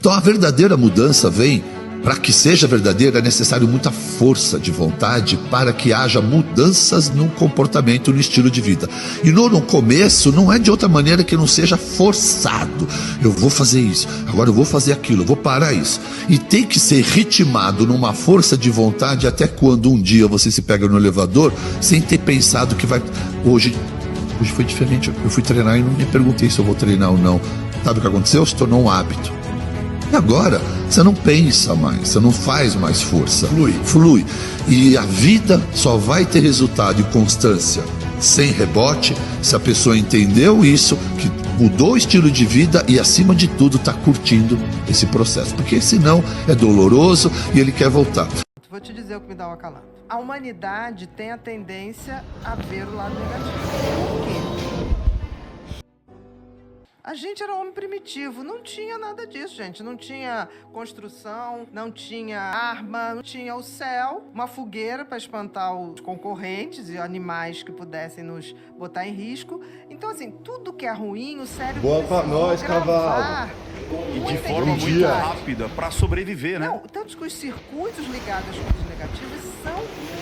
Então a verdadeira mudança vem, para que seja verdadeira, é necessário muita força de vontade para que haja mudanças no comportamento, no estilo de vida. E no começo não é de outra maneira que não seja forçado. Eu vou fazer isso, agora eu vou fazer aquilo, eu vou parar isso. E tem que ser ritmado numa força de vontade até quando um dia você se pega no elevador sem ter pensado que vai... Hoje foi diferente, eu fui treinar e não me perguntei se eu vou treinar ou não. Sabe o que aconteceu? Se tornou um hábito. E agora, você não pensa mais, você não faz mais força. Flui. E a vida só vai ter resultado e constância sem rebote se a pessoa entendeu isso, que mudou o estilo de vida e, acima de tudo, está curtindo esse processo. Porque senão é doloroso e ele quer voltar. Vou te dizer o que me dá o acalanto. A humanidade tem a tendência a ver o lado negativo. Por quê? A gente era homem primitivo, não tinha nada disso, gente. Não tinha construção, não tinha arma, não tinha o céu, uma fogueira para espantar os concorrentes e animais que pudessem nos botar em risco. Então, assim, tudo que é ruim, o cérebro boa pra nós, cavalo. E de forma muito rápida para sobreviver, né? Não, tanto que os circuitos ligados às coisas negativas são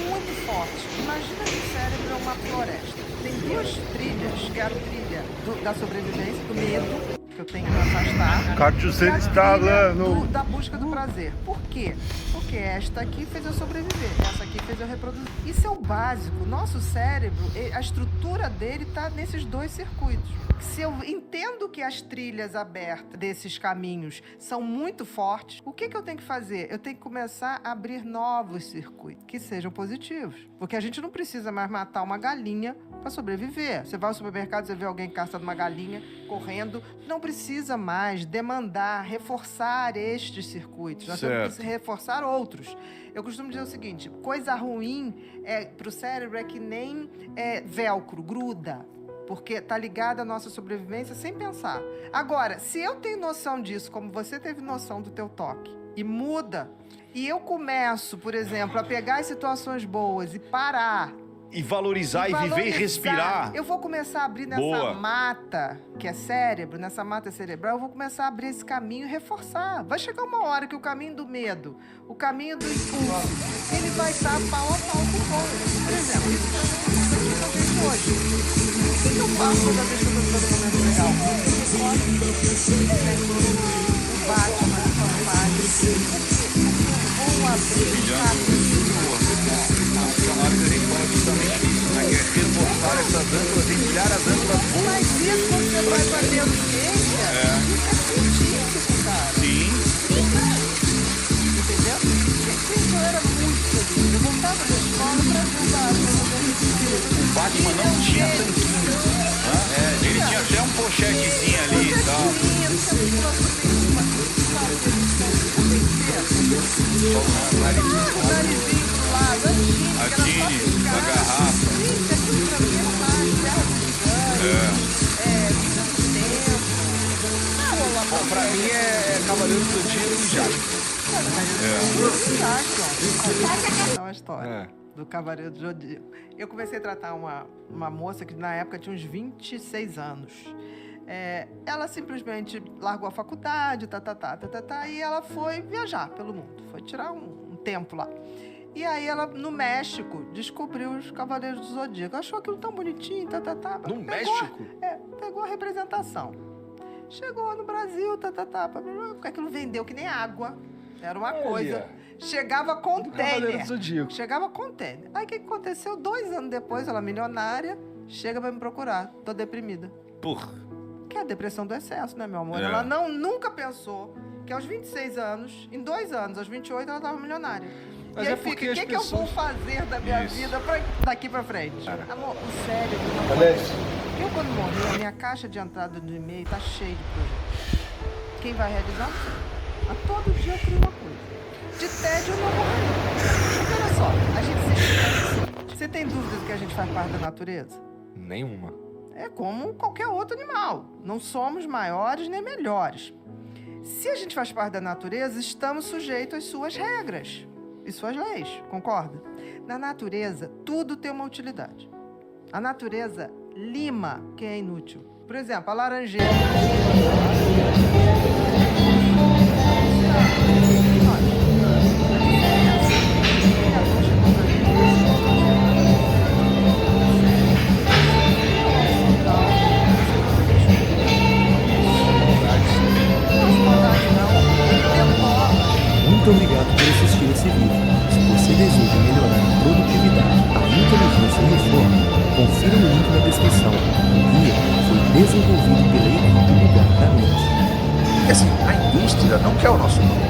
muito fortes. Imagina que o cérebro é uma floresta. Tem duas trilhas, que é a trilha da sobrevivência, do medo, que eu tenho que me afastar. Cartuceiro está da busca do prazer. Por quê? Porque esta aqui fez eu sobreviver, essa aqui fez eu reproduzir. Isso é o básico. Nosso cérebro, a estrutura dele está nesses dois circuitos. Se eu entendo que as trilhas abertas desses caminhos são muito fortes, o que eu tenho que fazer? Eu tenho que começar a abrir novos circuitos que sejam positivos. Porque a gente não precisa mais matar uma galinha para sobreviver. Você vai ao supermercado, você vê alguém caçando uma galinha, correndo. Não precisa mais demandar, reforçar estes circuitos. Nós temos que reforçar outros. Eu costumo dizer o seguinte, coisa ruim para o cérebro é que nem velcro, gruda. Porque tá ligada à nossa sobrevivência sem pensar. Agora, se eu tenho noção disso, como você teve noção do teu toque, e muda, e eu começo, por exemplo, a pegar as situações boas e parar... E valorizar, viver e respirar. Eu vou começar a abrir nessa mata, que é cérebro, nessa mata cerebral, eu vou começar a abrir esse caminho e reforçar. Vai chegar uma hora que o caminho do medo, o caminho do impulso, ele vai estar pau a pau com o outro. Por exemplo, isso que eu vejo hoje. O que eu faço toda vez que eu estou fazendo um momento legal? Eu bate, mas eu falo mais. Eu vou abrir caminho. Funcionários, a gente fala justamente isso, né? Que é reforçar essas âncoras, empilhar as âncoras boas. Mas isso, quando você vai pra dentro ciência, isso é científico, cara. Sim. Entendeu? Gente, eu era muito feliz. Eu voltava da escola pra ajudar. O Batman não tinha tanquinho. Ele tinha até um pochetezinho ali e tal. O narizinho do lado, a Tine, a garrafa. Gente, aquilo pra mim era mais Bom, pra mim é Cavaleiro do Zodíaco e Jasper. É uma história do Cavaleiro do Zodíaco. Eu comecei a tratar uma moça que na época tinha uns 26 anos. Ela simplesmente largou a faculdade, e ela foi viajar pelo mundo. Foi tirar um tempo lá. E aí ela, no México, descobriu os Cavaleiros do Zodíaco. Achou aquilo tão bonitinho, No México? Pegou a representação. Chegou no Brasil, porque aquilo vendeu que nem água. Era uma coisa. Chegava container. Chegava container. Aí o que aconteceu? 2 anos depois, ela milionária, chega pra me procurar. Tô deprimida. Que é a depressão do excesso, né, meu amor? Ela nunca pensou que aos 26 anos, em 2 anos, aos 28, ela tava milionária. Mas e aí porque fica, o que eu vou fazer da minha vida daqui pra frente? Amor, o cérebro não pode... Eu, quando morri, a minha caixa de entrada do e-mail tá cheia de projetos. Quem vai realizar? A todo dia eu crio uma coisa. De tédio eu não morri. Porque olha só, a gente se... Você tem dúvidas que a gente faz parte da natureza? Nenhuma. É como qualquer outro animal. Não somos maiores nem melhores. Se a gente faz parte da natureza, estamos sujeitos às suas regras e suas leis, concorda? Na natureza, tudo tem uma utilidade. A natureza lima quem é inútil. Por exemplo, a laranjeira. deseja melhorar a produtividade, a inteligência e o foco, confira o link na descrição. O guia foi desenvolvido pela equipe ligada da mente. Assim, a indústria não quer o nosso nome.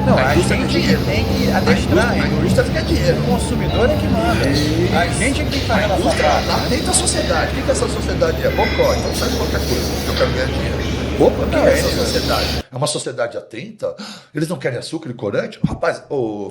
Não, a indústria gente quer dinheiro. tem que adestrar, A indústria quer dinheiro. O consumidor é que manda. A gente é que tem que fazer A a nossa indústria parte. atenta à sociedade. O que essa sociedade é? Bocó, então sai de qualquer coisa. Eu quero ganhar dinheiro. Opa, o que é essa sociedade? É uma sociedade atenta? Eles não querem açúcar e corante? Rapaz,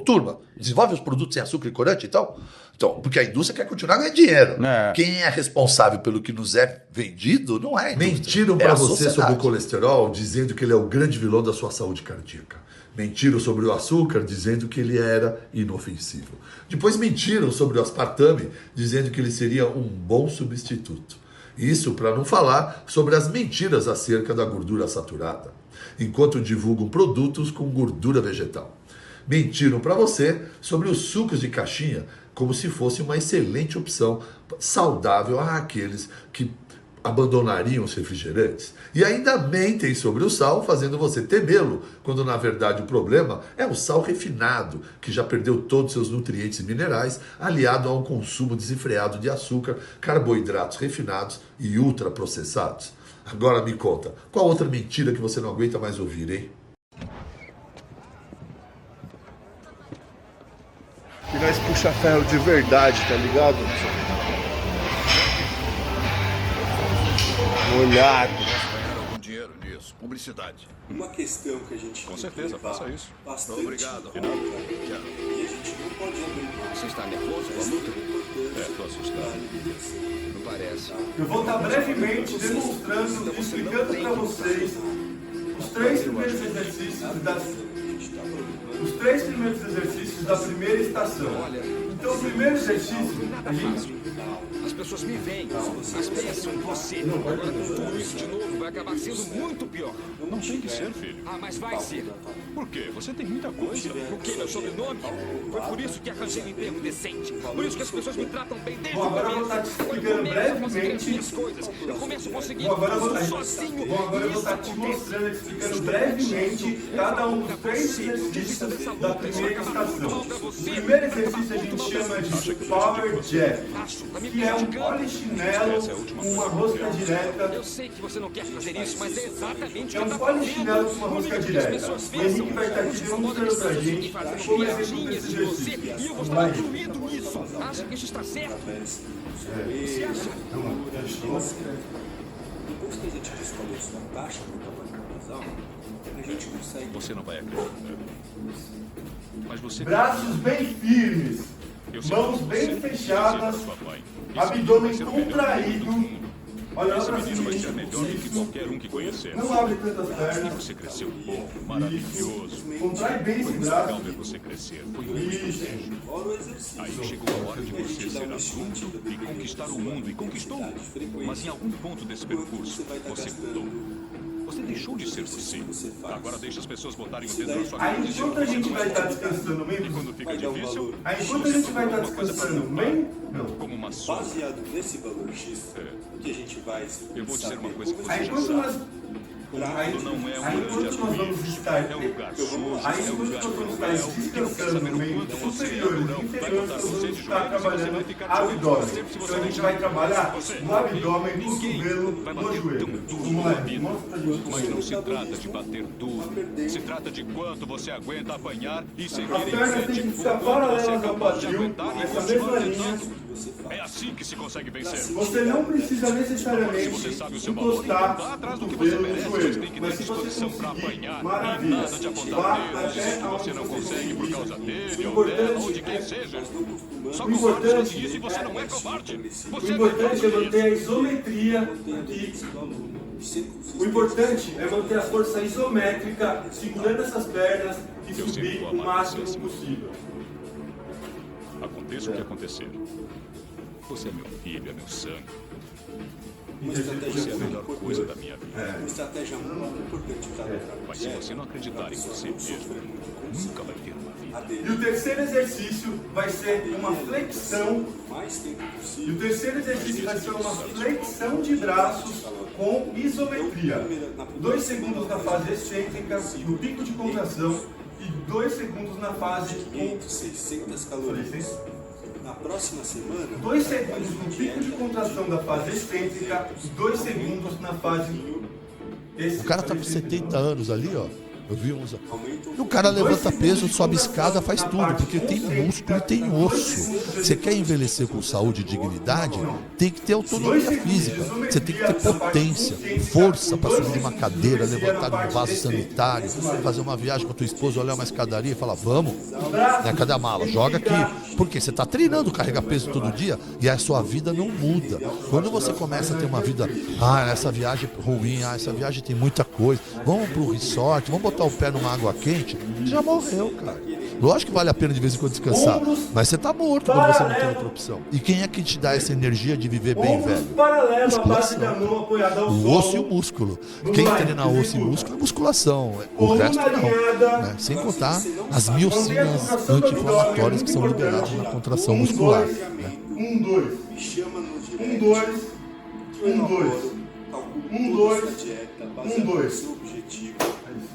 turma, desenvolve os produtos sem açúcar e corante e tal? Então, porque a indústria quer continuar ganhando dinheiro. É. Quem é responsável pelo que nos é vendido não é a indústria. Mentiram é para a você sociedade. sobre o colesterol, dizendo que ele é o grande vilão da sua saúde cardíaca. Mentiram sobre o açúcar, dizendo que ele era inofensivo. Depois mentiram sobre o aspartame, dizendo que ele seria um bom substituto. Isso para não falar sobre as mentiras acerca da gordura saturada, enquanto divulgam produtos com gordura vegetal. Mentiram para você sobre os sucos de caixinha, como se fosse uma excelente opção saudável àqueles que abandonariam os refrigerantes. E ainda mentem sobre o sal, fazendo você temê-lo, quando na verdade o problema é o sal refinado, que já perdeu todos seus nutrientes e minerais, aliado a um consumo desenfreado de açúcar, carboidratos refinados e ultraprocessados. Agora me conta, qual outra mentira que você não aguenta mais ouvir, hein? E nós puxa ferro de verdade, tá ligado? Molhado. Ganhar algum dinheiro nisso. Publicidade. Uma questão que a gente Com certeza, faça isso. bastante Obrigado. e a gente não pode abrir mão. Você está nervoso com a luta? Estou assustado. Não parece. Eu vou estar brevemente demonstrando, explicando para vocês os três primeiros exercícios da primeira estação. Então, o primeiro exercício, a gente... As pessoas me veem, mas pensam em você. Agora, com tudo isso de novo, vai acabar sendo muito pior. Não tem que ser, filho. Ah, mas vai ser. Por quê? Você tem muita coisa. O que? Meu sobrenome? Foi por isso que arranjei um emprego decente. Por isso que as pessoas me tratam bem desde Bom, o agora eu vou começo. estar te Quando explicando eu começo a conseguir as brevemente. minhas coisas, eu começo a conseguir Bom, agora eu tudo vou sozinho. agora eu vou Isso estar te acontece. mostrando, explicando brevemente cada um dos três exercícios da primeira estação. O primeiro exercício a gente chama de Power Jab, que é um polichinelo com uma rosca direta. Eu sei que você não quer fazer isso, mas é exatamente É o que um tá polichinelo com uma fazendo. rosca As direta. pessoas O Henrique pensam, vai estar te demonstrando pra gente como executa esse de você, exercício. e eu vou Vamos estar lá, incluído nisso. Acha que isso está certo? Você acha? Depois que a gente descobre isso na taxa do tamanho do casal, a gente consegue. Você não vai acreditar. Mas você... Braços bem firmes, Eu sei mãos que bem você fechadas, dizer pra sua mãe. Esse abdômen menino vai ser o melhor contraído, do mundo. olhando Esse pra menino vai ser cima. melhor do que qualquer um que conhecer. Não abre tantas E pernas. você cresceu pouco, maravilhoso. Contrai bem esse Foi muito legal braço. ver você crescer. Foi um Isso. Fora o exercício. Aí chegou a hora de você ser adulto e conquistar o mundo. E conquistou. Mas em algum ponto desse percurso, você mudou. Você deixou de ser você. Agora deixa as pessoas botarem o dedo na sua cara. Aí enquanto a gente vai estar descansando E bem, quando fica difícil, aí enquanto a gente vai estar descansando bem, não. como uma sombra. Baseado nesse valor X, o que a gente vai. Eu vou dizer uma coisa que você Aí já enquanto sabe. nós Aí não é um Aí grande enquanto nós vamos arco-íris. estar, É um lugar sujo, aí é um enquanto lugar nós vamos estar cruel. E não quer descansando saber no o meio quanto você é superior e durão. Vai inferior, botar nós você vamos de estar joelhos e você vai trabalhando ficar de joelhos abdômen. sempre se você Então a gente não vai trabalhar Você, o abdômen, ninguém cotovelo, vai no bater joelho. tão duro Vamos na lá, vida. mostra pra gente. Mas não se trata de bater duro. Se trata de quanto você aguenta apanhar e seguir As em pernas têm frente. que ficar O quanto você é paralelas ao capaz de quadril, aguentar e nessa continuar mesma linha. tentando. É assim que se consegue vencer. Você não precisa Se necessariamente você sabe o seu valor, então encostar vá atrás do o que você cotovelo no merece, mas tem joelho. que Mas ter se você disposição pra conseguir, apanhar e maravilha. nada de Vá apontar dedo, até dizer que você aonde não você consegue por conseguir. causa dele, O ou dela, importante ou de quem é- seja. Só O covardes importante fazem isso e você não é covarde. O Você importante é é manter a isometria aqui. O importante é manter a força isométrica, segurando essas pernas e Eu subir sempre vou o amar máximo você, possível. Aconteça o que acontecer. Você é meu filho, é meu sangue. Uma Você estratégia é a muito melhor importante. coisa da minha vida. Uma estratégia muito importante usada para Mas se você não acreditar em você mesmo, nunca vai ter uma vida. a E dele o terceiro exercício vai ser uma flexão. mais tempo E possível. o terceiro exercício vai ser uma flexão de braços com isometria. 2 segundos na fase excêntrica, no pico de contração, e 2 segundos na fase 500, 600 calorias. Na próxima semana, 2 segundos no pico de contração da fase excêntrica e 2 segundos na fase O cara tá com 70 anos ali, ó. Eu vi uns. E o cara levanta peso, sobe escada, faz tudo, porque tem músculo e tem osso. Você quer envelhecer com saúde e dignidade, tem que ter autonomia física. Você tem que ter potência, força para subir uma cadeira, levantar um vaso sanitário, fazer uma viagem com a tua esposa, olhar uma escadaria e falar, vamos, né, cadê a mala? Joga aqui. Porque você está treinando, carregar peso todo dia e a sua vida não muda. Quando você começa a ter uma vida, essa viagem é ruim, essa viagem tem muita coisa, vamos pro resort, vamos botar o pé numa água quente, já morreu, cara. Lógico que vale a pena de vez em quando descansar, mas você tá morto quando você não tem outra opção. E quem é que te dá essa energia de viver bem, velho? Musculação. O osso e o músculo. Quem treina osso e músculo é musculação. O resto não. Né? Sem contar as miocinas anti-inflamatórias que são liberadas na contração muscular. Né? 1, 2. 1, 2. 1, 2. 1, 2. 1, 2.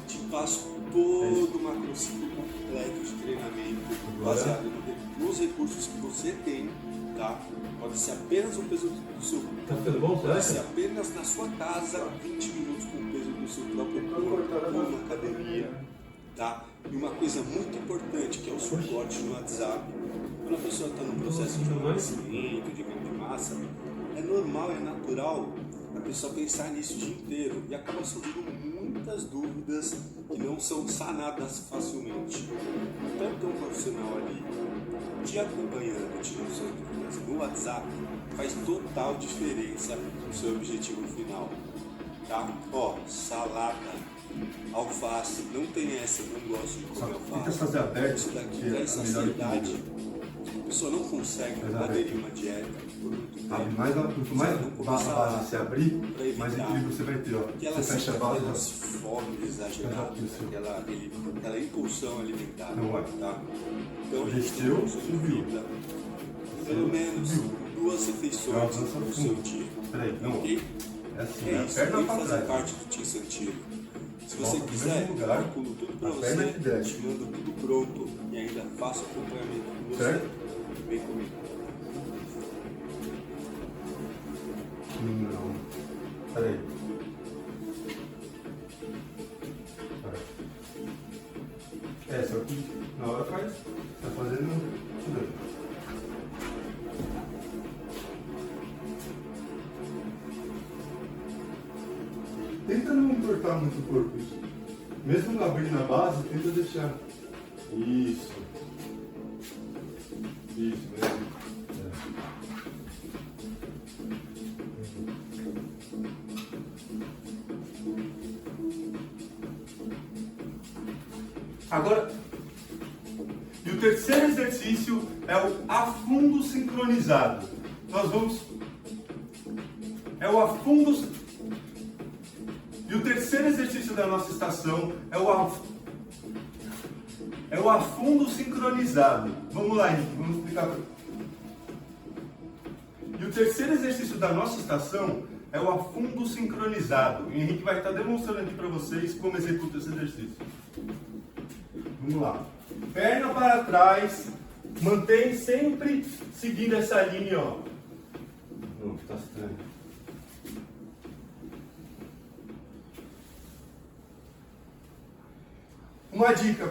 Te passo todo o macrociclo completo de treinamento baseado nos recursos que você tem, tá? Pode ser apenas o peso do seu corpo, pode ser apenas na sua casa, 20 minutos com o peso do seu próprio corpo, ou na academia, tá? E uma coisa muito importante, que é o suporte no WhatsApp. Quando a pessoa está no processo de emagrecimento, de ganho de massa, é normal, é natural a pessoa pensar nisso o dia inteiro e acaba surgindo muitas dúvidas que não são sanadas facilmente. Então, ter um profissional ali te acompanhando, tirando suas dúvidas no WhatsApp, faz total diferença no seu objetivo final. Tá? Ó, salada, alface, não tem essa, eu não gosto de comer alface. Isso daqui traz saciedade. A pessoa não consegue aderir a uma dieta. Quanto mais base você abrir, mais equilíbrio você vai ter. Ó. Você fecha a base. Aquelas fomes exageradas, aquela impulsão alimentar. Tá? Então a gente subiu. Pelo menos 2 refeições no seu dia. Ok? É isso, tem que fazer parte do Team Santino. Se você quiser, eu calculo tudo pra você, te mando tudo pronto e ainda faço acompanhamento com você. Certo? Vem comigo. Não. Peraí. Só que na hora faz. Tá fazendo tudo aí. Tenta não entortar muito o corpo. Mesmo abrindo a base, tenta deixar. Isso. Isso mesmo. Agora, e o terceiro exercício é o afundo sincronizado. Nós vamos... É o afundo... E o terceiro exercício da nossa estação é o afundo sincronizado. Vamos lá, Henrique, vamos explicar. E o terceiro exercício da nossa estação é o afundo sincronizado. O Henrique vai estar demonstrando aqui para vocês como executa esse exercício. Vamos lá. Perna para trás, mantém sempre seguindo essa linha, ó. Não, tá estranho. Uma dica,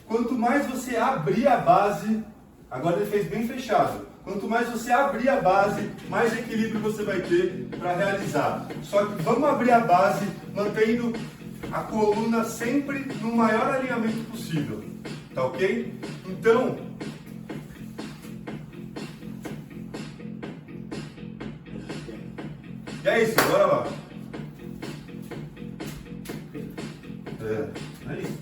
quanto mais você abrir a base, agora ele fez bem fechado, quanto mais você abrir a base, mais equilíbrio você vai ter para realizar. Só que vamos abrir a base mantendo a coluna sempre no maior alinhamento possível, tá ok? Então, e é isso, bora lá. É isso.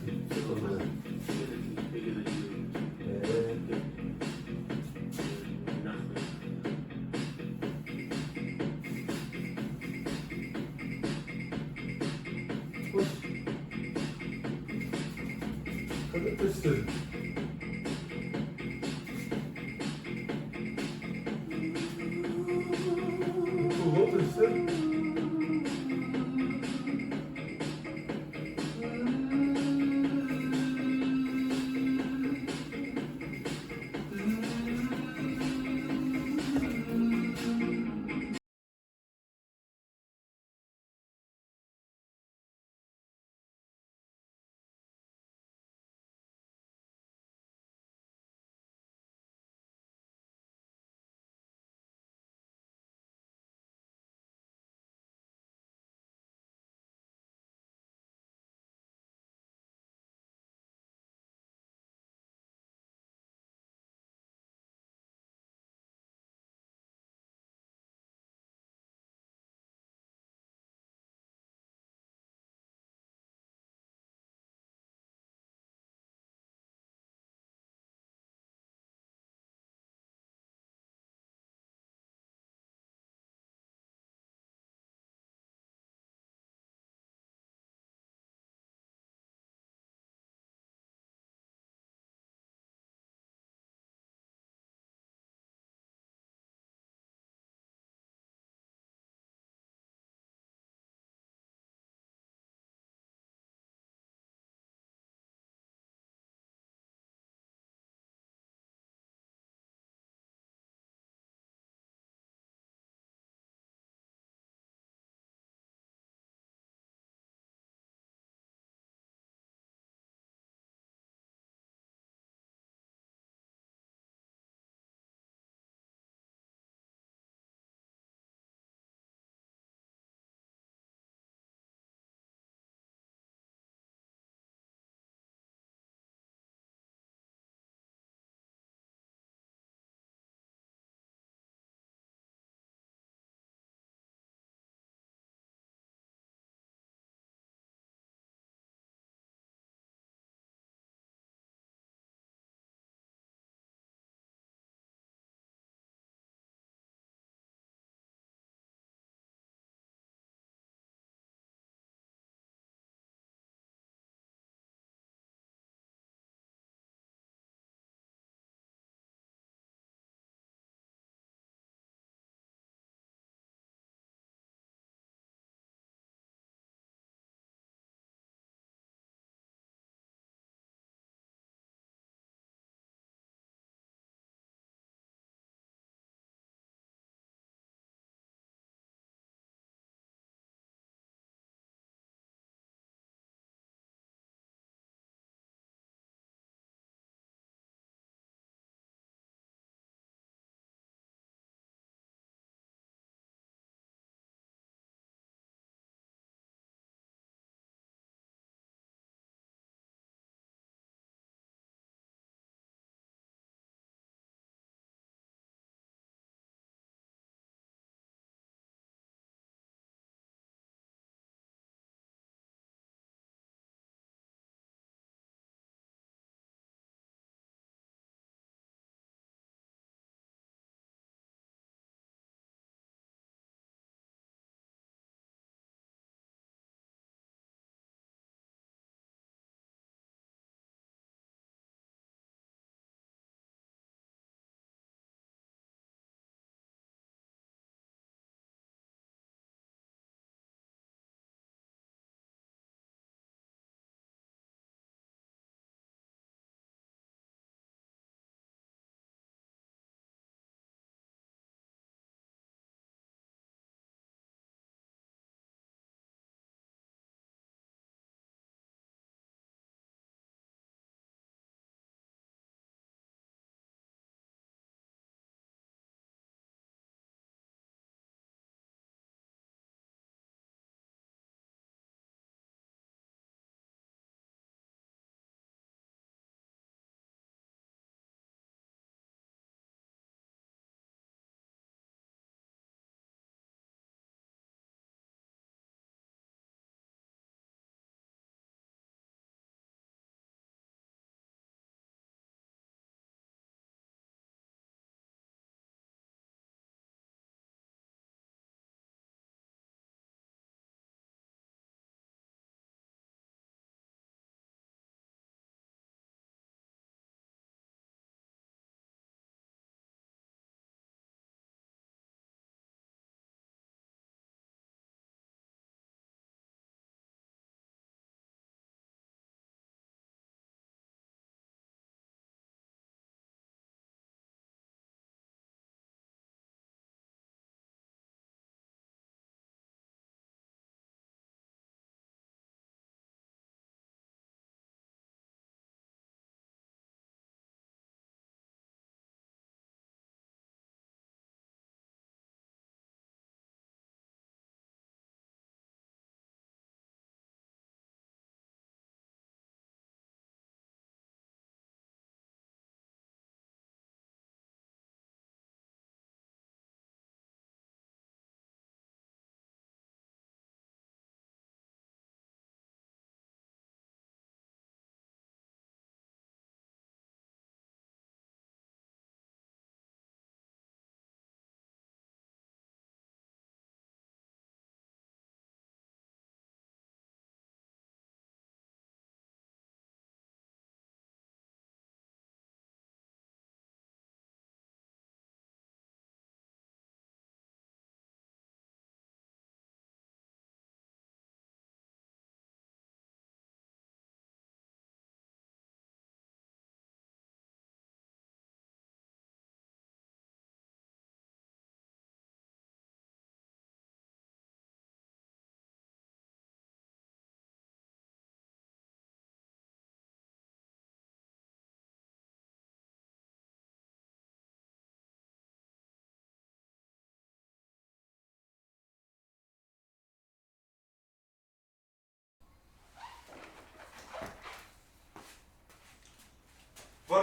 Cadê o terceiro? Pulou o terceiro?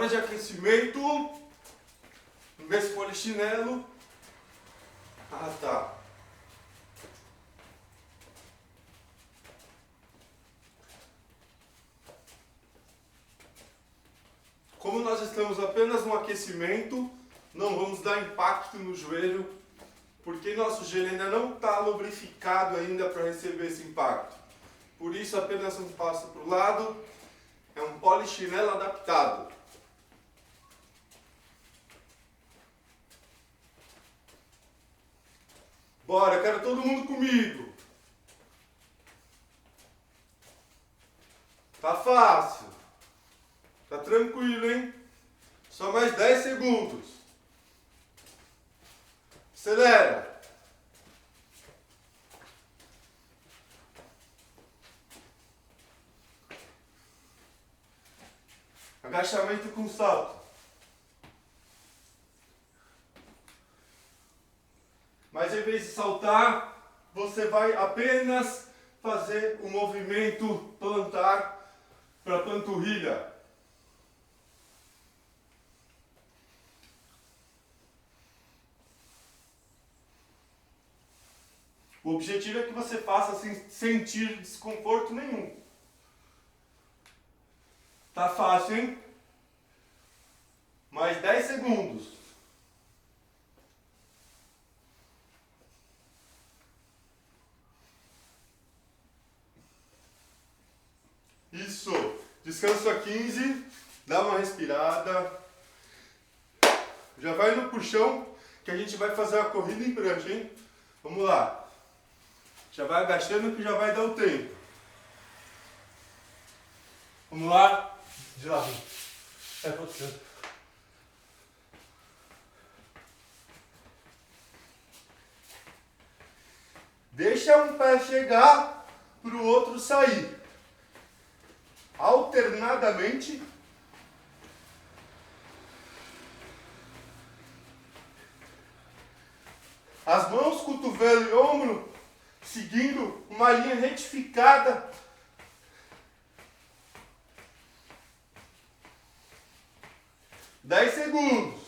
Hora de aquecimento. Vamos ver esse polichinelo. Ah, tá. Como nós estamos apenas no aquecimento, não vamos dar impacto no joelho, porque nosso joelho ainda não está lubrificado ainda para receber esse impacto. Por isso apenas um passo para o lado, é um polichinelo adaptado. Bora, quero todo mundo comigo. Tá fácil. Tá tranquilo, hein? Só mais 10 segundos. Acelera. Agachamento com salto. Mas em vez de saltar, você vai apenas fazer o movimento plantar para a panturrilha. O objetivo é que você faça sem sentir desconforto nenhum. Tá fácil, hein? Mais 10 segundos. Isso. Descanso a 15. Dá uma respirada. Já vai no puxão que a gente vai fazer a corrida em prancha, hein? Vamos lá. Já vai agachando que já vai dar o tempo. Vamos lá. De lado. É você. Deixa um pé chegar para o outro sair. Alternadamente. As mãos, cotovelo e ombro seguindo uma linha retificada. Dez segundos.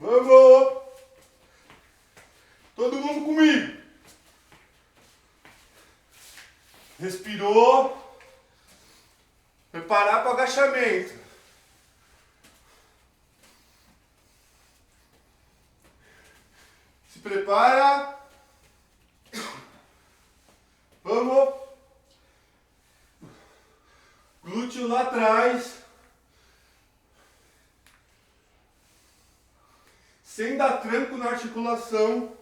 Vamos! Todo mundo comigo. Respirou. Preparar para o agachamento. Se prepara. Vamos. Glúteo lá atrás. Sem dar tranco na articulação.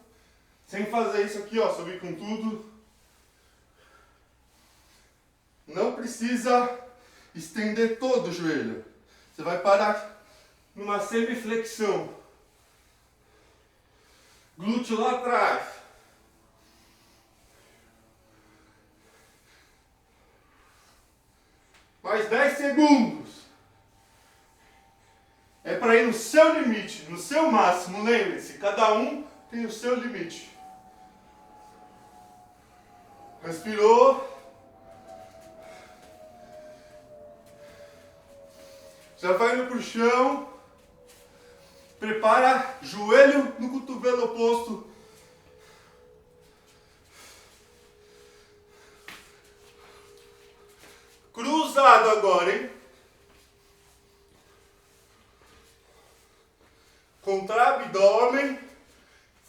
Sem fazer isso aqui, ó, subir com tudo. Não precisa estender todo o joelho. Você vai parar numa semiflexão. Glúteo lá atrás. Mais 10 segundos. É para ir no seu limite, no seu máximo. Lembre-se, cada um tem o seu limite. Respirou. Já vai indo pro chão. Prepara joelho no cotovelo oposto. Cruzado agora, hein? Contra abdômen.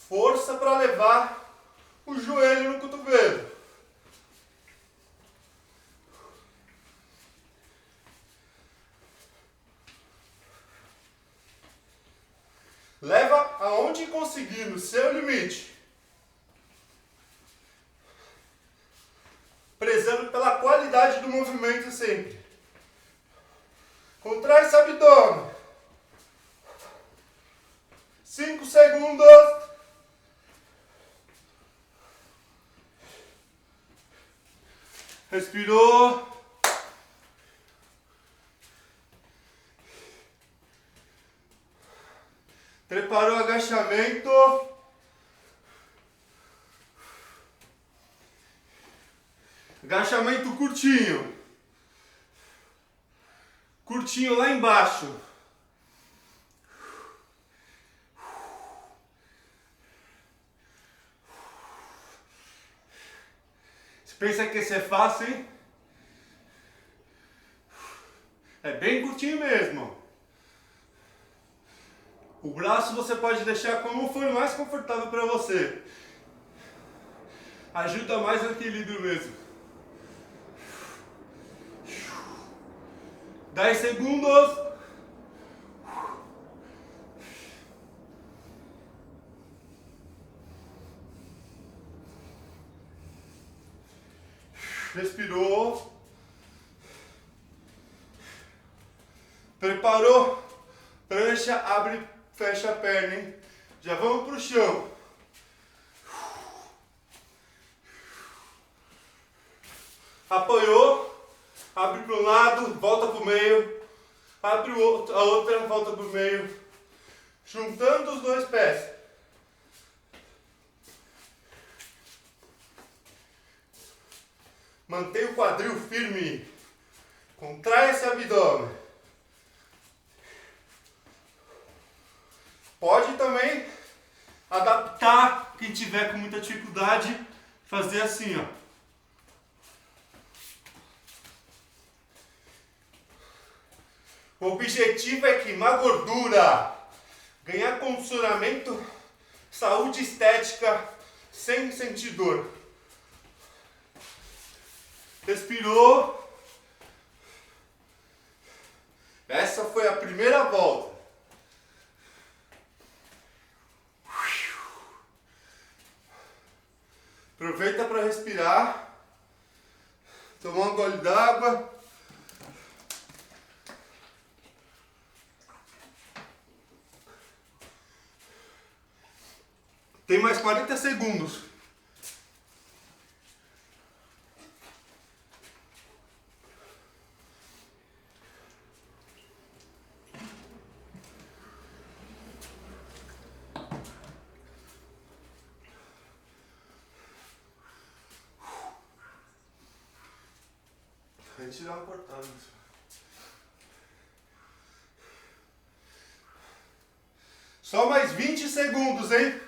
Força para levar o joelho no cotovelo. Leva aonde conseguir, no seu limite. Prezando pela qualidade do movimento sempre. Contrai esse abdômen. 5 segundos. Respirou. Preparou o agachamento. Agachamento curtinho. curtinho lá embaixo. Você pensa que isso é fácil, hein? É bem curtinho mesmo. O braço você pode deixar como for mais confortável para você. Ajuda mais no equilíbrio mesmo. 10 segundos. Respirou. Preparou. Prancha, abre, fecha a perna, hein? Já vamos pro chão. Apoiou. Abre para um lado, volta pro meio. Abre a outra, volta pro meio. Juntando os dois pés. Mantenha o quadril firme. Contrai esse abdômen. Pode também adaptar, quem tiver com muita dificuldade, fazer assim, ó. O objetivo é queimar gordura, ganhar condicionamento, saúde estética, sem sentir dor. Respirou. Essa foi a primeira volta. Aproveita para respirar. Tomar um gole d'água. Tem mais 40 segundos. A gente dá uma cortada nisso. Só mais 20 segundos, hein?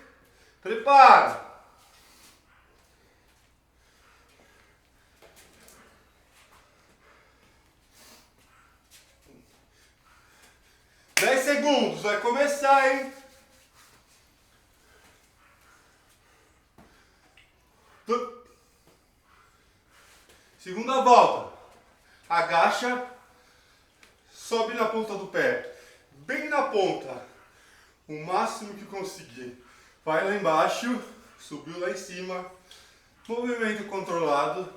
Prepara! Dez segundos, vai começar, hein? Segunda volta. Agacha, sobe na ponta do pé, bem na ponta, o máximo que conseguir. Vai lá embaixo, subiu lá em cima, movimento controlado,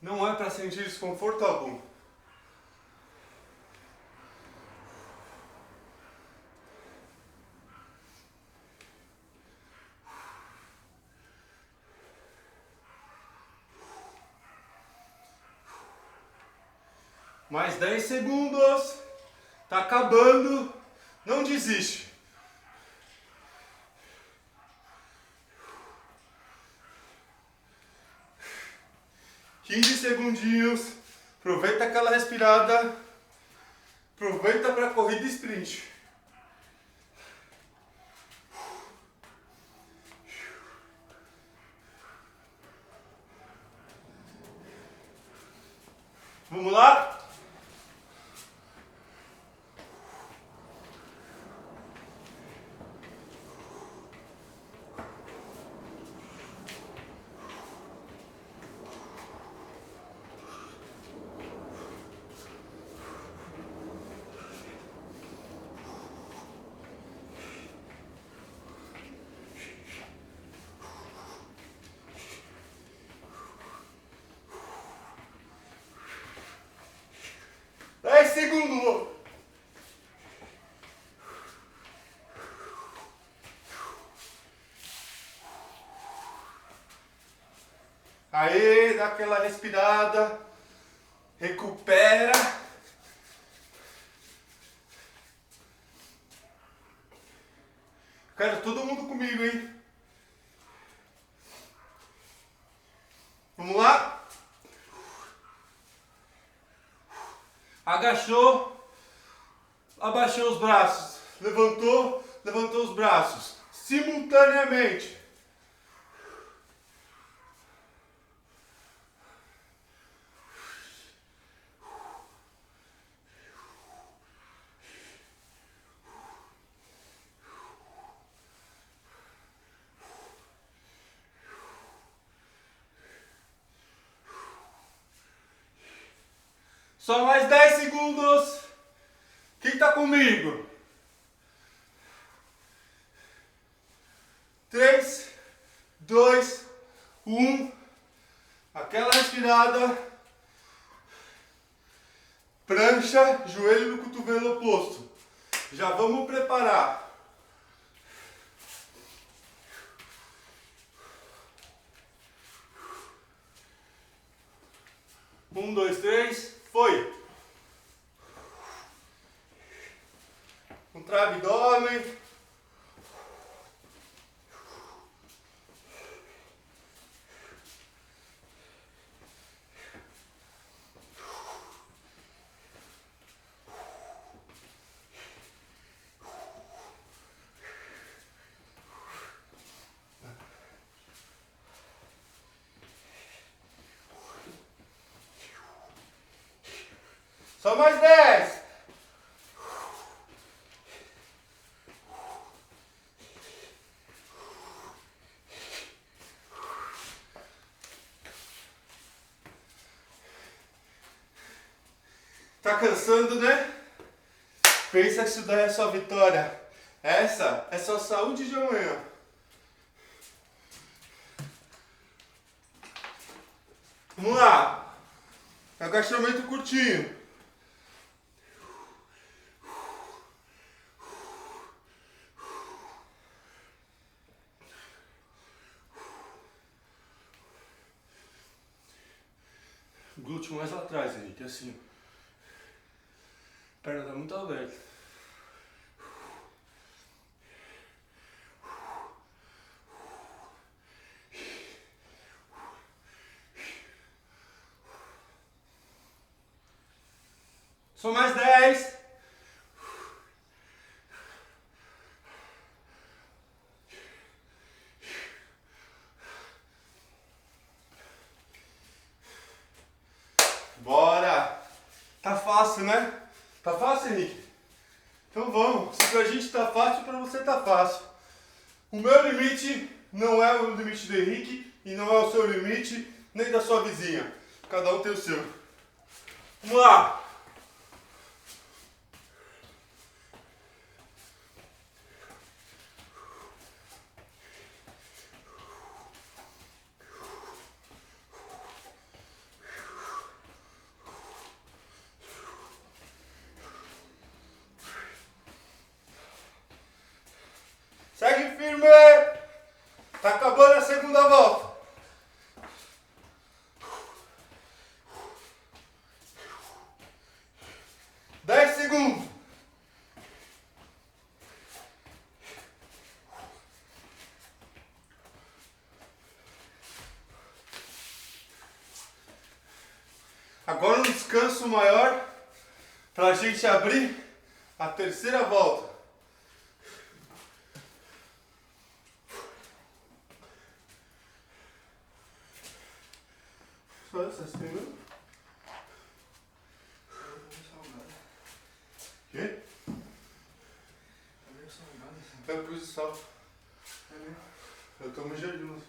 não é para sentir desconforto algum. Mais 10 segundos. Tá acabando. Não desiste. Quinze segundinhos. Aproveita aquela respirada. Aproveita para corrida sprint. Vamos lá? Segundo. Aí, dá aquela respirada, recupera. Quero todo mundo comigo, hein? Vamos lá? Agachou, abaixou os braços. Levantou, levantou os braços. Simultaneamente. Só mais 10 segundos. Quem tá comigo? 3, 2, 1. Aquela respirada. Prancha, joelho no cotovelo oposto. Já vamos preparar. Um, dois, três, foi! Contrai o abdômen. Só mais 10. Tá cansando, né? Pensa que isso daí é sua vitória. Essa é sua saúde de amanhã. Vamos lá. Agachamento curtinho. Glúteo mais lá atrás, Henrique, assim. A perna tá muito aberta. Só mais 10. Bora! Tá fácil, né? Tá fácil, Henrique? Então vamos. Se pra gente tá fácil, pra você tá fácil. O meu limite não é o limite do Henrique e não é o seu limite, nem da sua vizinha. Cada um tem o seu. Vamos lá! Segue firme! Tá acabando a segunda volta. Dez segundos. Agora um descanso maior pra gente abrir a terceira volta. Só essa segunda. Quê? Eu pus o sal. Eu tomo jejum.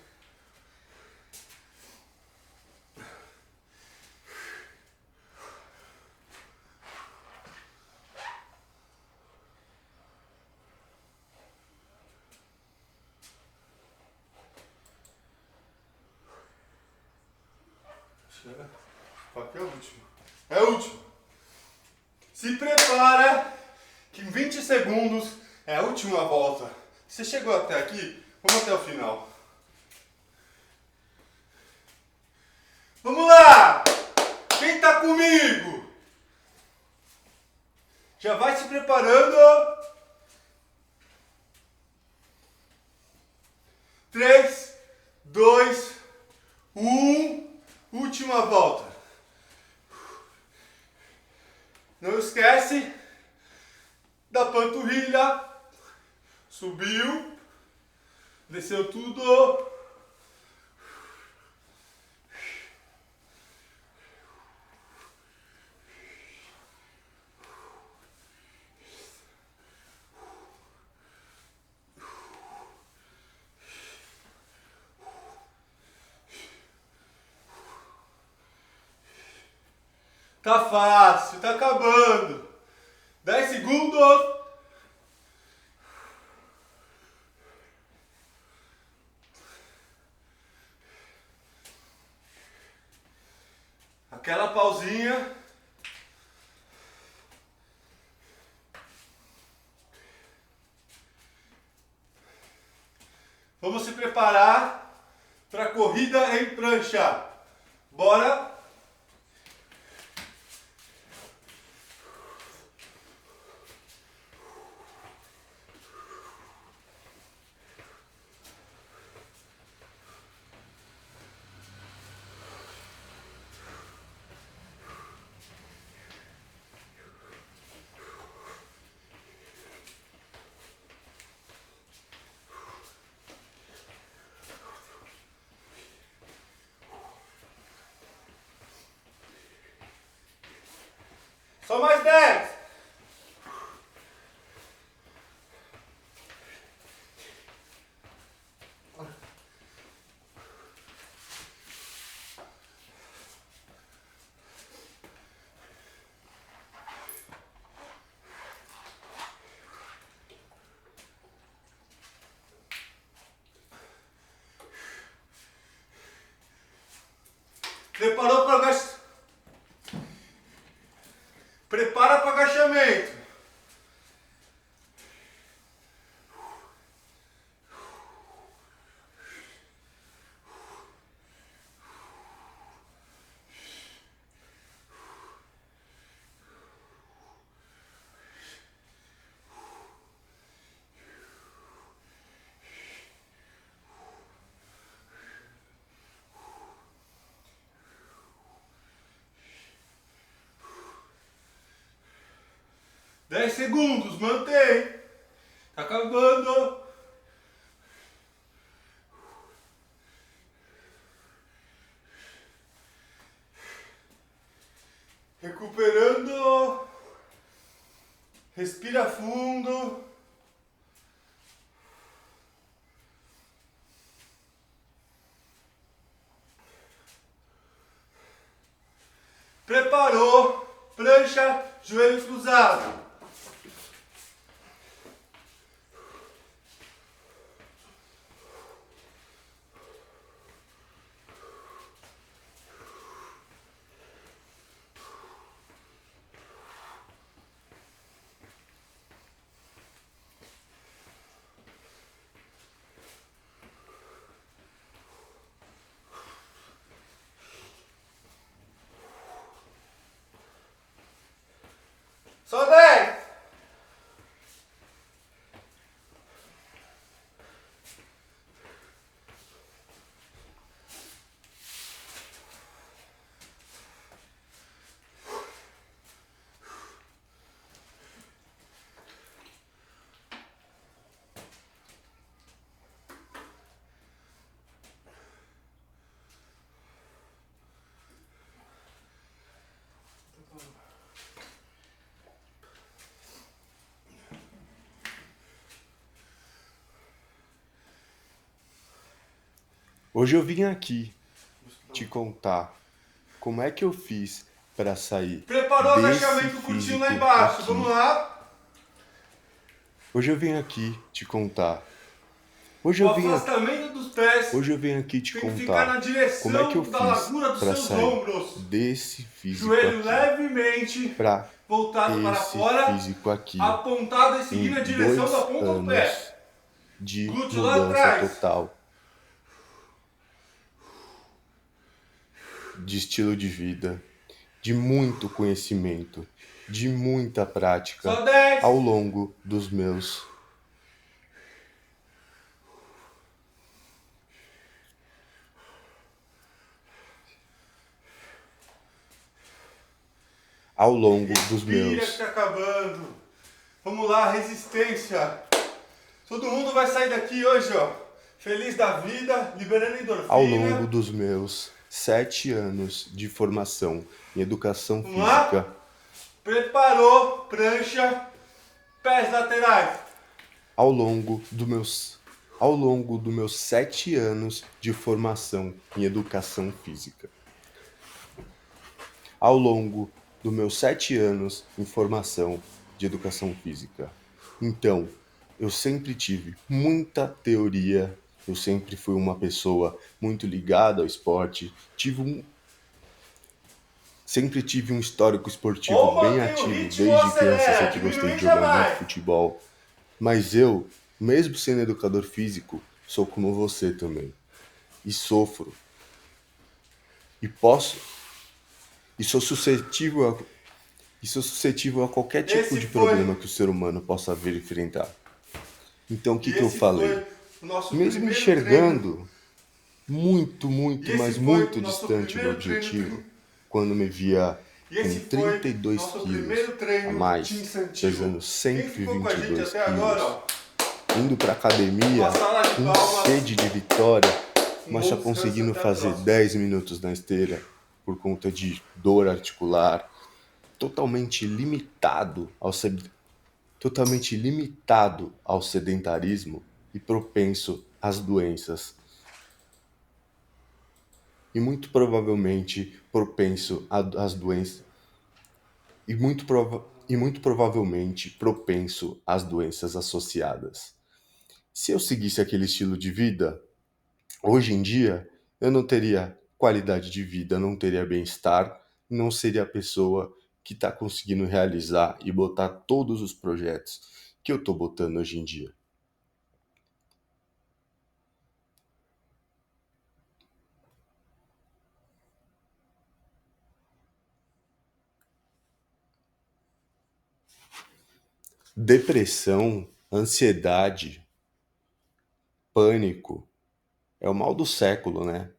Aqui é o último. É o último. Se prepara que em 20 segundos é a última volta. Você chegou até aqui, vamos até o final. Vamos lá! Quem tá comigo? Já vai se preparando. 3, 2, 1. Última volta. Não esquece da panturrilha. Subiu. Desceu tudo. Tá fácil, tá acabando. 10 segundos. Aquela pausinha. Vamos se preparar para a corrida em prancha. Bora! Só mais 10. Preparou para agachamento. Prepara para agachamento. Dez segundos, mantém. Tá acabando. Recuperando. Respira fundo. Preparou. Prancha, joelho cruzado. Só 10. Hoje eu vim aqui te contar como é que eu fiz para sair Preparou o desse agachamento curtinho lá físico embaixo. aqui. Vamos lá. Hoje eu vim aqui te contar. Hoje O eu vim aqui, afastamento dos pés. hoje eu vim aqui te Tem que ficar na contar direção como é que eu da fiz largura dos para seus sair ombros. desse físico Joelho aqui levemente para voltado para esse fora, físico aqui apontado e seguindo a em direção 2 da ponta do pé. anos de Glúteo lá mudança atrás. total de estilo de vida, de muito conhecimento, de muita prática Só 10. ao longo dos meus ao longo dos Respira meus... que tá acabando. Vamos lá, resistência. Todo mundo vai sair daqui hoje, ó. Feliz da vida, liberando endorfina. Ao longo dos meus 7 anos de formação em educação Vamos lá? física, Preparou, prancha, pés laterais. ao longo dos meus 7 anos de formação em educação física. Ao longo dos meus 7 anos em formação de educação física. Então, eu sempre tive muita teoria, eu sempre fui uma pessoa muito ligada ao esporte, sempre tive um histórico esportivo Ou bem mantém o ativo, ritmo desde ou criança acelera, sempre gostei diminui de jogar jamais. muito futebol. Mas eu, mesmo sendo educador físico, sou como você também. E sofro. E sou suscetível a qualquer tipo Esse de foi- problema que o ser humano possa vir enfrentar. Então o que eu Esse falei? foi o nosso Mesmo primeiro enxergando muito, Esse mas foi muito o nosso distante do primeiro objetivo, treino. quando me via E esse com foi 32 nosso quilos primeiro treino a mais, Team Santiago. pesando Quem ficou com a gente 122 até agora, quilos, ó, indo pra academia uma sala de com palmas, sede de vitória, mas só bom descanso, conseguindo até a fazer próxima. 10 minutos na esteira por conta de dor articular, totalmente limitado ao sedentarismo e propenso às doenças. E muito provavelmente propenso às doenças. E muito provavelmente propenso às doenças associadas. Se eu seguisse aquele estilo de vida, hoje em dia, eu não teria qualidade de vida, não teria bem-estar, não seria a pessoa que está conseguindo realizar e botar todos os projetos que eu estou botando hoje em dia. Depressão, ansiedade, pânico, é o mal do século, né?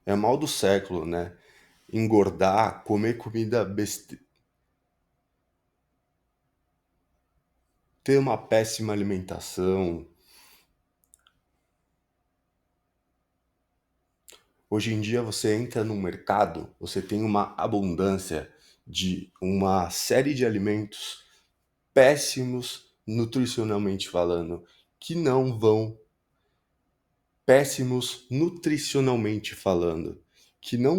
É o mal do século, né? Engordar, comer comida besteira, ter uma péssima alimentação. Hoje em dia você entra no mercado, você tem uma abundância de uma série de alimentos péssimos nutricionalmente falando, que não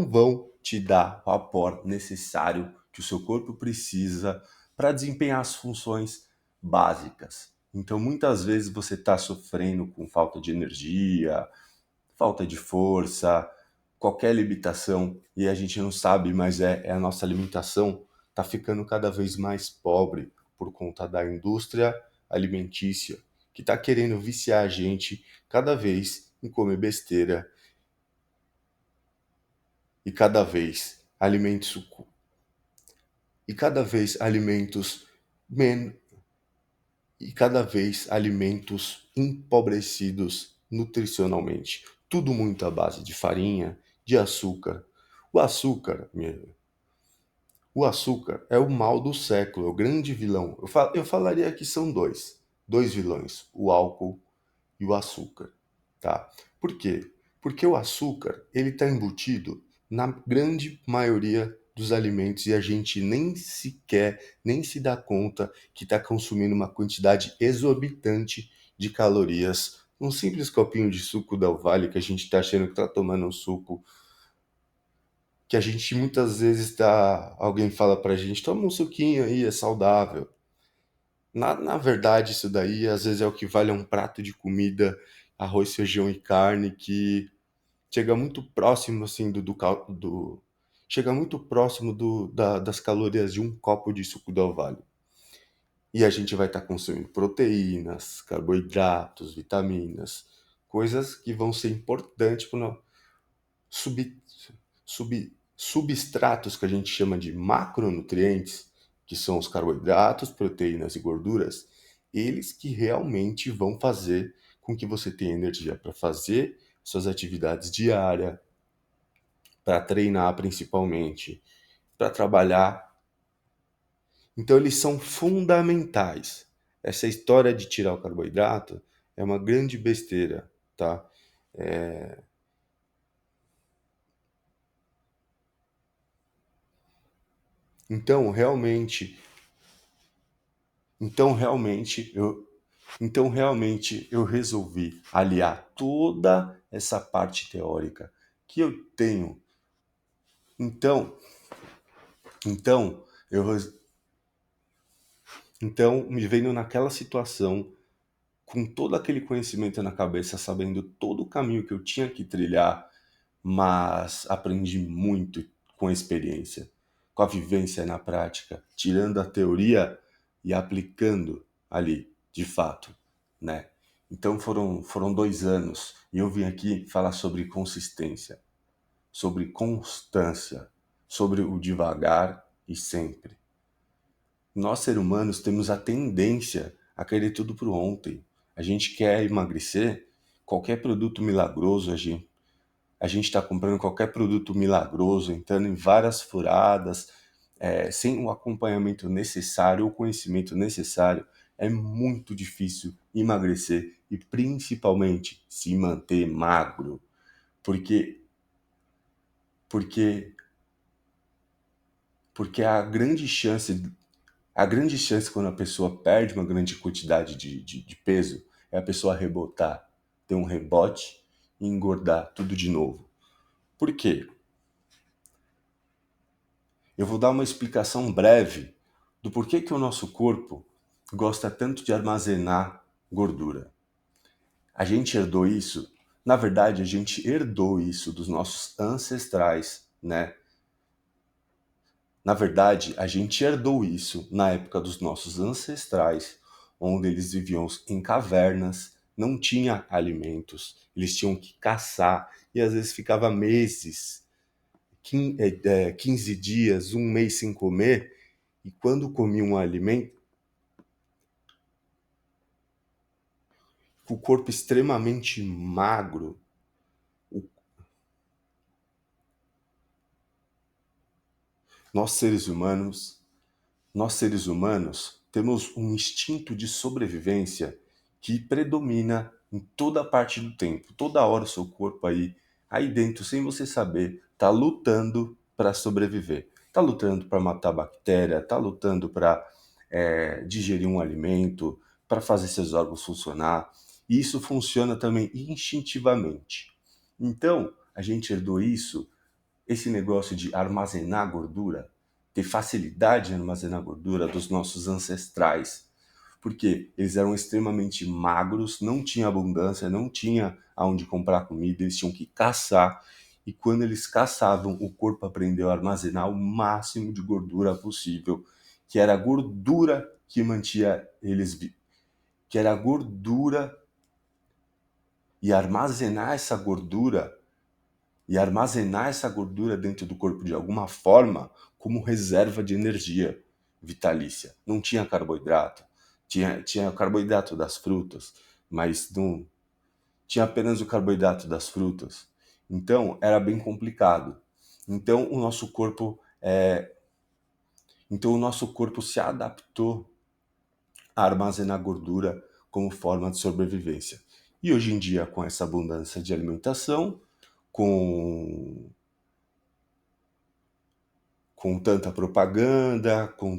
vão te dar o aporte necessário que o seu corpo precisa para desempenhar as funções básicas. Então, muitas vezes você está sofrendo com falta de energia, falta de força, qualquer limitação, e a gente não sabe, mas é a nossa alimentação está ficando cada vez mais pobre por conta da indústria alimentícia, que está querendo viciar a gente cada vez em comer besteira e cada vez alimentos empobrecidos nutricionalmente. Tudo muito à base de farinha, de açúcar. O açúcar é o mal do século, é o grande vilão. Eu falaria que são dois vilões, o álcool e o açúcar, tá? Por quê? Porque o açúcar, ele está embutido na grande maioria dos alimentos e a gente nem se dá conta que está consumindo uma quantidade exorbitante de calorias. Um simples copinho de suco Del Valle que a gente está achando que está tomando um suco, que a gente muitas vezes alguém fala pra gente, toma um suquinho aí, é saudável. Na verdade, isso daí às vezes é o que vale um prato de comida, arroz, feijão e carne, que chega muito próximo assim chega muito próximo das calorias de um copo de suco Del Valle. E a gente vai estar consumindo proteínas, carboidratos, vitaminas, coisas que vão ser importantes para substratos que a gente chama de macronutrientes, que são os carboidratos, proteínas e gorduras, eles que realmente vão fazer com que você tenha energia para fazer suas atividades diárias, para treinar principalmente, para trabalhar. Então eles são fundamentais. Essa história de tirar o carboidrato é uma grande besteira, tá? Então realmente eu resolvi aliar toda essa parte teórica que eu tenho. Então me vendo naquela situação, com todo aquele conhecimento na cabeça, sabendo todo o caminho que eu tinha que trilhar, mas aprendi muito com a experiência, com a vivência na prática, tirando a teoria e aplicando ali, de fato, né? Então foram 2 anos e eu vim aqui falar sobre consistência, sobre constância, sobre o devagar e sempre. Nós, seres humanos, temos a tendência a querer tudo pro ontem. A gente quer emagrecer, qualquer produto milagroso, a gente está comprando qualquer produto milagroso, entrando em várias furadas, sem o acompanhamento necessário, o conhecimento necessário. É muito difícil emagrecer e principalmente se manter magro. Porque a grande chance quando a pessoa perde uma grande quantidade de peso é a pessoa rebotar, ter um rebote e engordar tudo de novo. Por quê? Eu vou dar uma explicação breve do porquê que o nosso corpo gosta tanto de armazenar gordura. A gente herdou isso, na verdade, a gente herdou isso dos nossos ancestrais, né? Na verdade, a gente herdou isso na época dos nossos ancestrais, onde eles viviam em cavernas, não tinha alimentos, eles tinham que caçar e às vezes ficava meses, 15 dias, um mês sem comer, e quando comiam um alimento, com o corpo extremamente magro, nós seres humanos temos um instinto de sobrevivência que predomina em toda parte do tempo. Toda hora o seu corpo aí dentro, sem você saber, tá lutando para sobreviver. Tá lutando para matar bactéria, tá lutando para digerir um alimento, para fazer seus órgãos funcionar. E isso funciona também instintivamente. Então, a gente herdou isso, esse negócio de armazenar gordura, ter facilidade em armazenar gordura dos nossos ancestrais, porque eles eram extremamente magros, não tinha abundância, não tinha aonde comprar comida, eles tinham que caçar, e quando eles caçavam, o corpo aprendeu a armazenar o máximo de gordura possível, que era a gordura que mantinha eles que era a gordura, e armazenar essa gordura dentro do corpo de alguma forma como reserva de energia vitalícia. Não tinha carboidrato, tinha o carboidrato das frutas, mas não tinha apenas o carboidrato das frutas. Então era bem complicado. Então o nosso corpo se adaptou a armazenar gordura como forma de sobrevivência. E hoje em dia, com essa abundância de alimentação, com tanta propaganda, com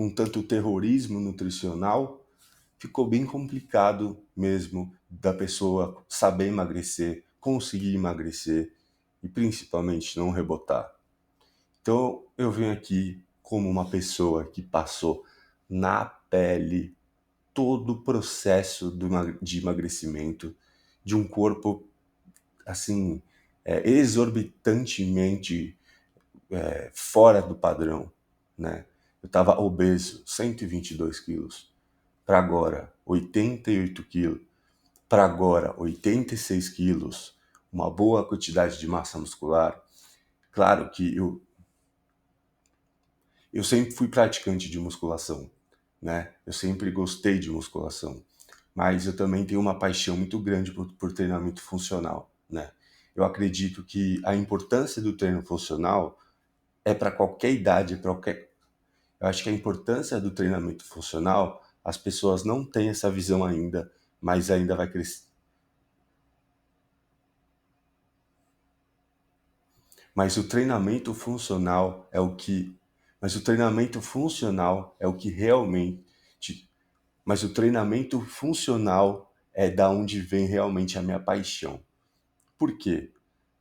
tanto terrorismo nutricional, ficou bem complicado mesmo da pessoa saber emagrecer, conseguir emagrecer e principalmente não rebotar. Então eu venho aqui como uma pessoa que passou na pele todo o processo de emagrecimento de um corpo assim exorbitantemente fora do padrão, né? Eu estava obeso, 122 quilos, para agora 88 quilos, para agora 86 quilos, uma boa quantidade de massa muscular. Claro que eu sempre fui praticante de musculação, né? Eu sempre gostei de musculação. mas eu também tenho uma paixão muito grande por treinamento funcional, né? Eu acredito que a importância do treino funcional é para qualquer idade, eu acho que a importância do treinamento funcional, as pessoas não têm essa visão ainda, mas ainda vai crescer. Mas o treinamento funcional é o que, mas o treinamento funcional é o que realmente, mas o treinamento funcional é da onde vem realmente a minha paixão. Por quê?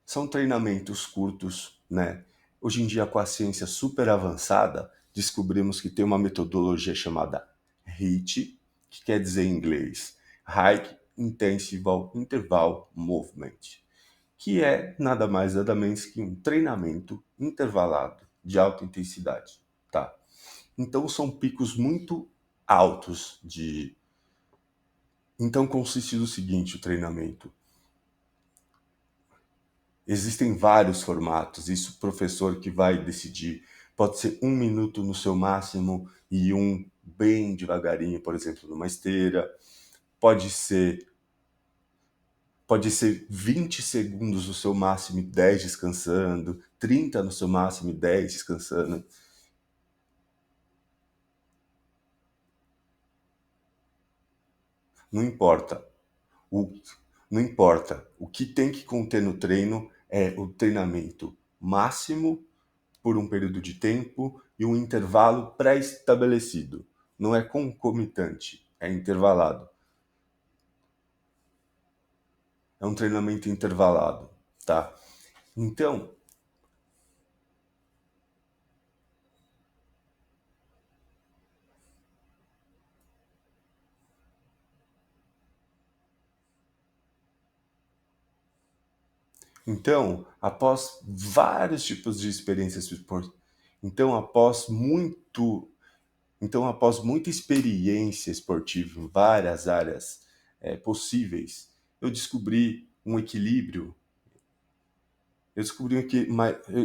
São treinamentos curtos, né? Hoje em dia, com a ciência super avançada, descobrimos que tem uma metodologia chamada HIIT, que quer dizer em inglês High Intensive Interval Movement, que é nada mais nada menos que um treinamento intervalado de alta intensidade, tá? Então são picos muito altos de... Então consiste no seguinte, o treinamento. Existem vários formatos, isso o professor que vai decidir. Pode ser 1 minuto no seu máximo e um bem devagarinho, por exemplo, numa esteira. Pode ser 20 segundos no seu máximo e 10 descansando, 30 no seu máximo e 10 descansando. Não importa. Não importa. O que tem que conter no treino é o treinamento máximo por um período de tempo e um intervalo pré-estabelecido. Não é concomitante, é intervalado. É um treinamento intervalado, tá? Então, após vários tipos de experiências após muita experiência esportiva em várias áreas possíveis, eu descobri um equilíbrio. Eu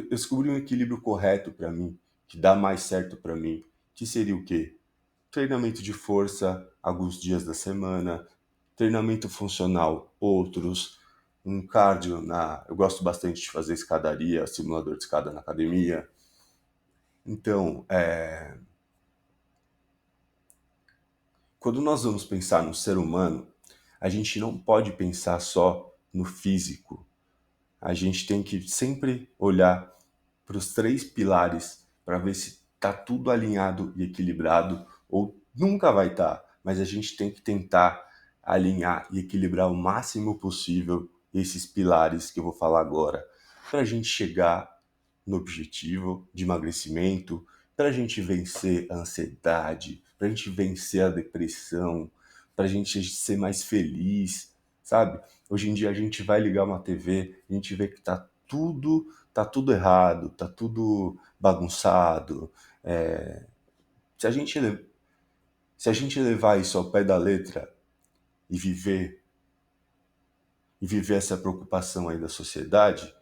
descobri um equilíbrio correto para mim, que dá mais certo para mim, que seria o quê? Treinamento de força alguns dias da semana, treinamento funcional outros, um cardio eu gosto bastante de fazer escadaria, simulador de escada na academia. Então, quando nós vamos pensar no ser humano, a gente não pode pensar só no físico. A gente tem que sempre olhar para os 3 pilares para ver se está tudo alinhado e equilibrado, ou nunca vai estar, mas a gente tem que tentar alinhar e equilibrar o máximo possível esses pilares que eu vou falar agora, para a gente chegar no objetivo de emagrecimento, para a gente vencer a ansiedade, para a gente vencer a depressão, para a gente ser mais feliz, sabe? Hoje em dia a gente vai ligar uma TV, a gente vê que tá tudo errado, tá tudo bagunçado. Se a gente levar isso ao pé da letra e viver essa preocupação aí da sociedade,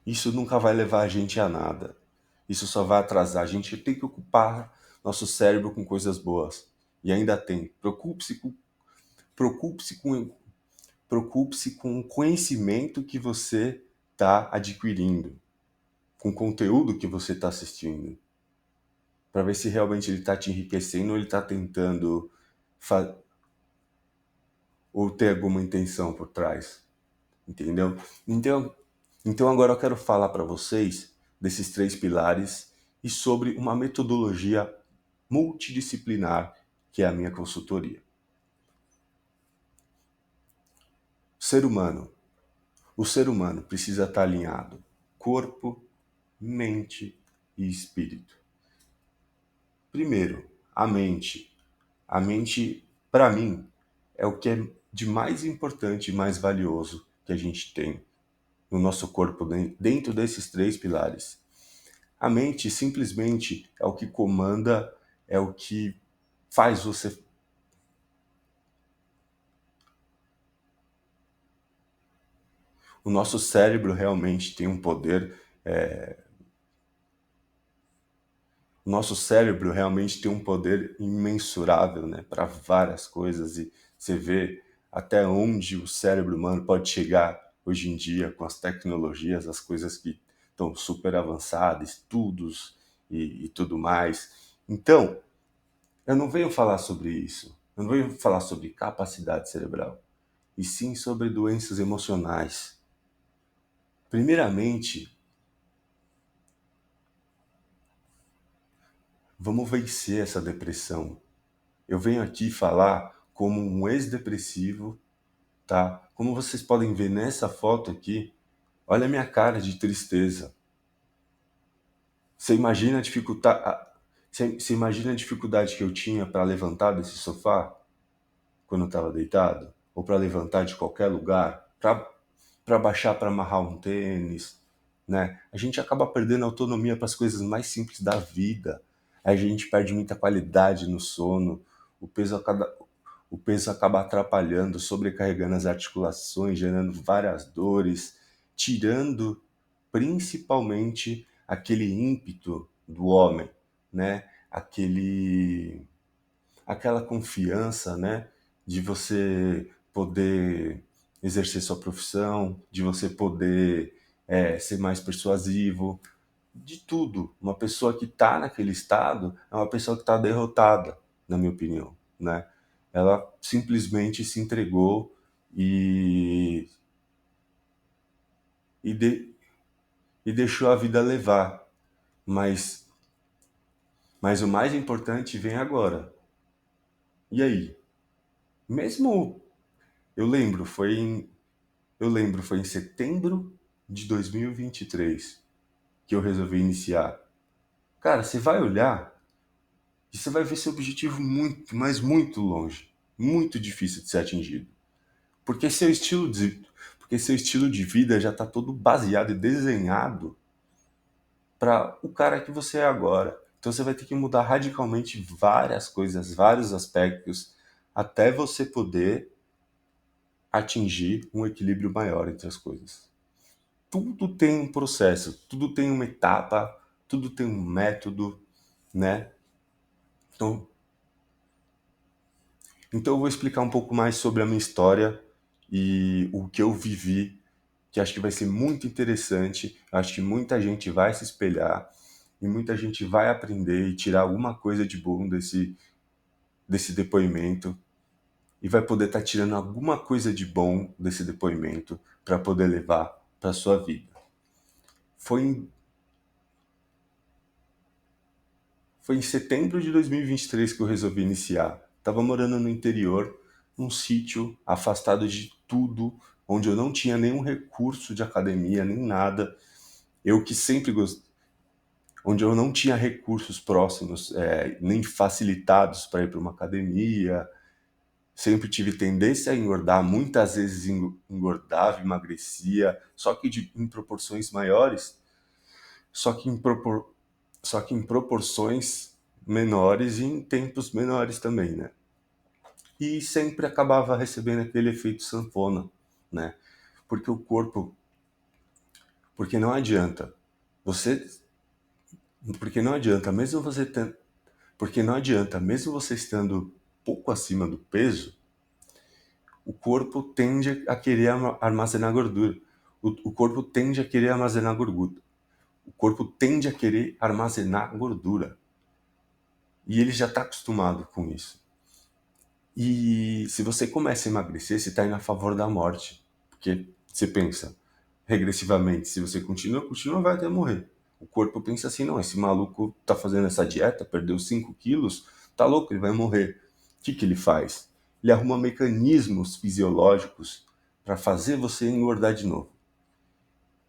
isso nunca vai levar a gente a nada. Isso só vai atrasar. A gente tem que ocupar nosso cérebro com coisas boas. E ainda tem. Preocupe-se com o conhecimento que você está adquirindo, com o conteúdo que você está assistindo, para ver se realmente ele está te enriquecendo ou ele está tentando ou ter alguma intenção por trás, entendeu? Então agora eu quero falar para vocês desses 3 pilares e sobre uma metodologia multidisciplinar que é a minha consultoria. O ser humano precisa estar alinhado, corpo, mente e espírito. Primeiro, a mente. A mente, para mim, é o que é de mais importante e mais valioso que a gente tem no nosso corpo dentro desses 3 pilares. A mente simplesmente é o que comanda, é o que faz você... O nosso cérebro realmente tem um poder o nosso cérebro realmente tem um poder imensurável, né, para várias coisas, e você vê até onde o cérebro humano pode chegar hoje em dia com as tecnologias, as coisas que estão super avançadas, estudos e tudo mais. Então, eu não venho falar sobre isso, eu não venho falar sobre capacidade cerebral, e sim sobre doenças emocionais. Primeiramente, vamos vencer essa depressão. Eu venho aqui falar como um ex-depressivo, tá? Como vocês podem ver nessa foto aqui, olha a minha cara de tristeza. Você imagina você imagina a dificuldade que eu tinha para levantar desse sofá quando eu estava deitado? Ou para levantar de qualquer lugar? Para baixar para amarrar um tênis, né? A gente acaba perdendo autonomia para as coisas mais simples da vida. A gente perde muita qualidade no sono, o peso acaba atrapalhando, sobrecarregando as articulações, gerando várias dores, tirando principalmente aquele ímpeto do homem, né? Aquela confiança, né? De você poder exercer sua profissão, de você poder ser mais persuasivo, de tudo. Uma pessoa que está naquele estado é uma pessoa que está derrotada, na minha opinião, né? Ela simplesmente se entregou e, e, de- e deixou a vida levar. Mas, mas o mais importante vem agora. E aí? Mesmo eu lembro, foi em setembro de 2023 que eu resolvi iniciar. Cara, você vai olhar e você vai ver seu objetivo muito, mas muito longe, muito difícil de ser atingido. Porque seu estilo de, porque seu estilo de vida já está todo baseado e desenhado para o cara que você é agora. Então você vai ter que mudar radicalmente várias coisas, vários aspectos, até você poder atingir um equilíbrio maior entre as coisas. Tudo tem um processo, tudo tem uma etapa, tudo tem um método, né? Então, então eu vou explicar um pouco mais sobre a minha história e o que eu vivi, que acho que vai ser muito interessante, acho que muita gente vai se espelhar e muita gente vai aprender e tirar alguma coisa de bom desse depoimento e vai poder estar tirando alguma coisa de bom desse depoimento para poder levar para sua vida. Foi em, foi em setembro de 2023 que eu resolvi iniciar. Estava morando no interior, num sítio afastado de tudo, onde eu não tinha nenhum recurso de academia, nem nada. Eu que sempre gostei, onde eu não tinha recursos próximos, nem facilitados para ir para uma academia. Sempre tive tendência a engordar, muitas vezes engordava, emagrecia, só que em proporções maiores, só que só que em proporções menores e em tempos menores também, né? E sempre acabava recebendo aquele efeito sanfona, né? Porque o corpo, porque não adianta, você, porque não adianta, mesmo você tendo, porque não adianta, mesmo você estando pouco acima do peso, o corpo tende a querer armazenar gordura. O corpo tende a querer armazenar gordura. O corpo tende a querer armazenar gordura. E ele já está acostumado com isso. E se você começa a emagrecer, você está indo a favor da morte. Porque você pensa, regressivamente, se você continua, vai até morrer. O corpo pensa assim, não, esse maluco tá fazendo essa dieta, perdeu 5 quilos, tá louco, ele vai morrer. O que ele faz? Ele arruma mecanismos fisiológicos para fazer você engordar de novo.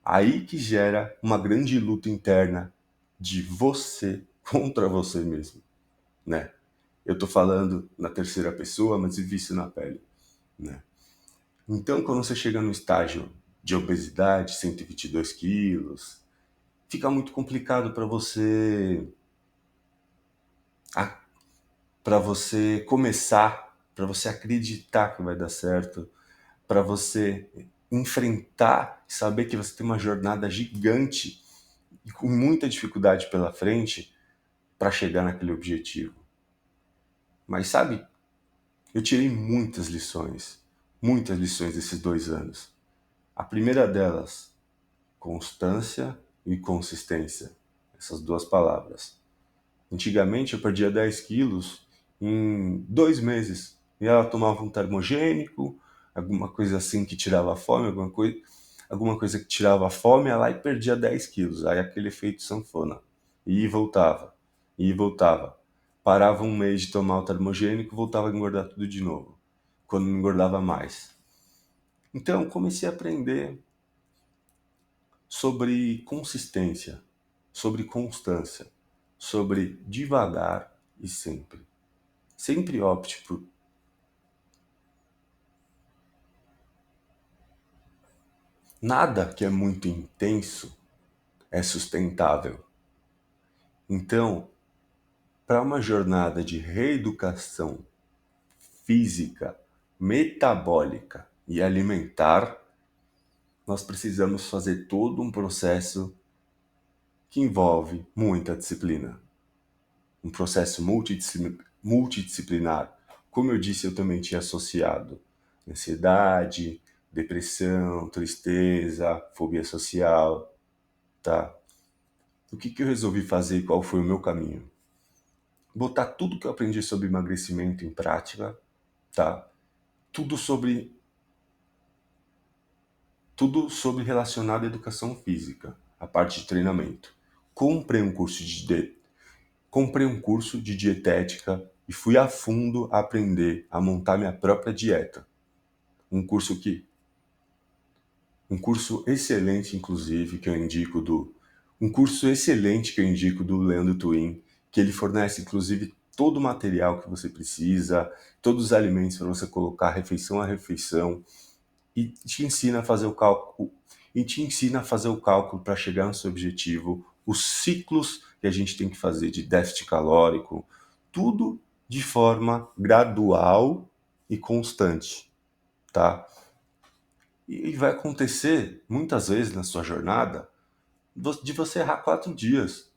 Aí que gera uma grande luta interna de você contra você mesmo, né? Eu tô falando na terceira pessoa, mas vivi isso na pele, né? Então, quando você chega no estágio de obesidade, 122 quilos, fica muito complicado para você começar, para você acreditar que vai dar certo, para você enfrentar e saber que você tem uma jornada gigante e com muita dificuldade pela frente, para chegar naquele objetivo. Mas sabe, eu tirei muitas lições desses 2 anos. A primeira delas, constância e consistência. Essas duas palavras. Antigamente eu perdia 10 quilos em 2 meses. E ela tomava um termogênico, alguma coisa assim que tirava a fome, alguma coisa que tirava a fome, ela e perdia 10 quilos. Aí aquele efeito sanfona. E voltava. Parava um mês de tomar o termogênico, voltava a engordar tudo de novo. Quando não engordava mais. Então comecei a aprender sobre consistência, sobre constância, sobre devagar e sempre. Sempre opte por nada que é muito intenso é sustentável. Então, para uma jornada de reeducação física, metabólica e alimentar, nós precisamos fazer todo um processo que envolve muita disciplina. Um processo multidisciplinar. Como eu disse, eu também tinha associado ansiedade, depressão, tristeza, fobia social, tá? O que eu resolvi fazer e qual foi o meu caminho? Botar tudo que eu aprendi sobre emagrecimento em prática, tá? Tudo sobre relacionado à educação física, a parte de treinamento. Comprei um curso de dietética e fui a fundo aprender a montar minha própria dieta. Um curso excelente, inclusive, que eu indico do Leandro Twin, que ele fornece, inclusive, todo o material que você precisa, todos os alimentos para você colocar refeição a refeição, e te ensina a fazer o cálculo, para chegar no seu objetivo, os ciclos que a gente tem que fazer de déficit calórico, tudo de forma gradual e constante, tá? E vai acontecer, muitas vezes na sua jornada, de você errar 4 dias.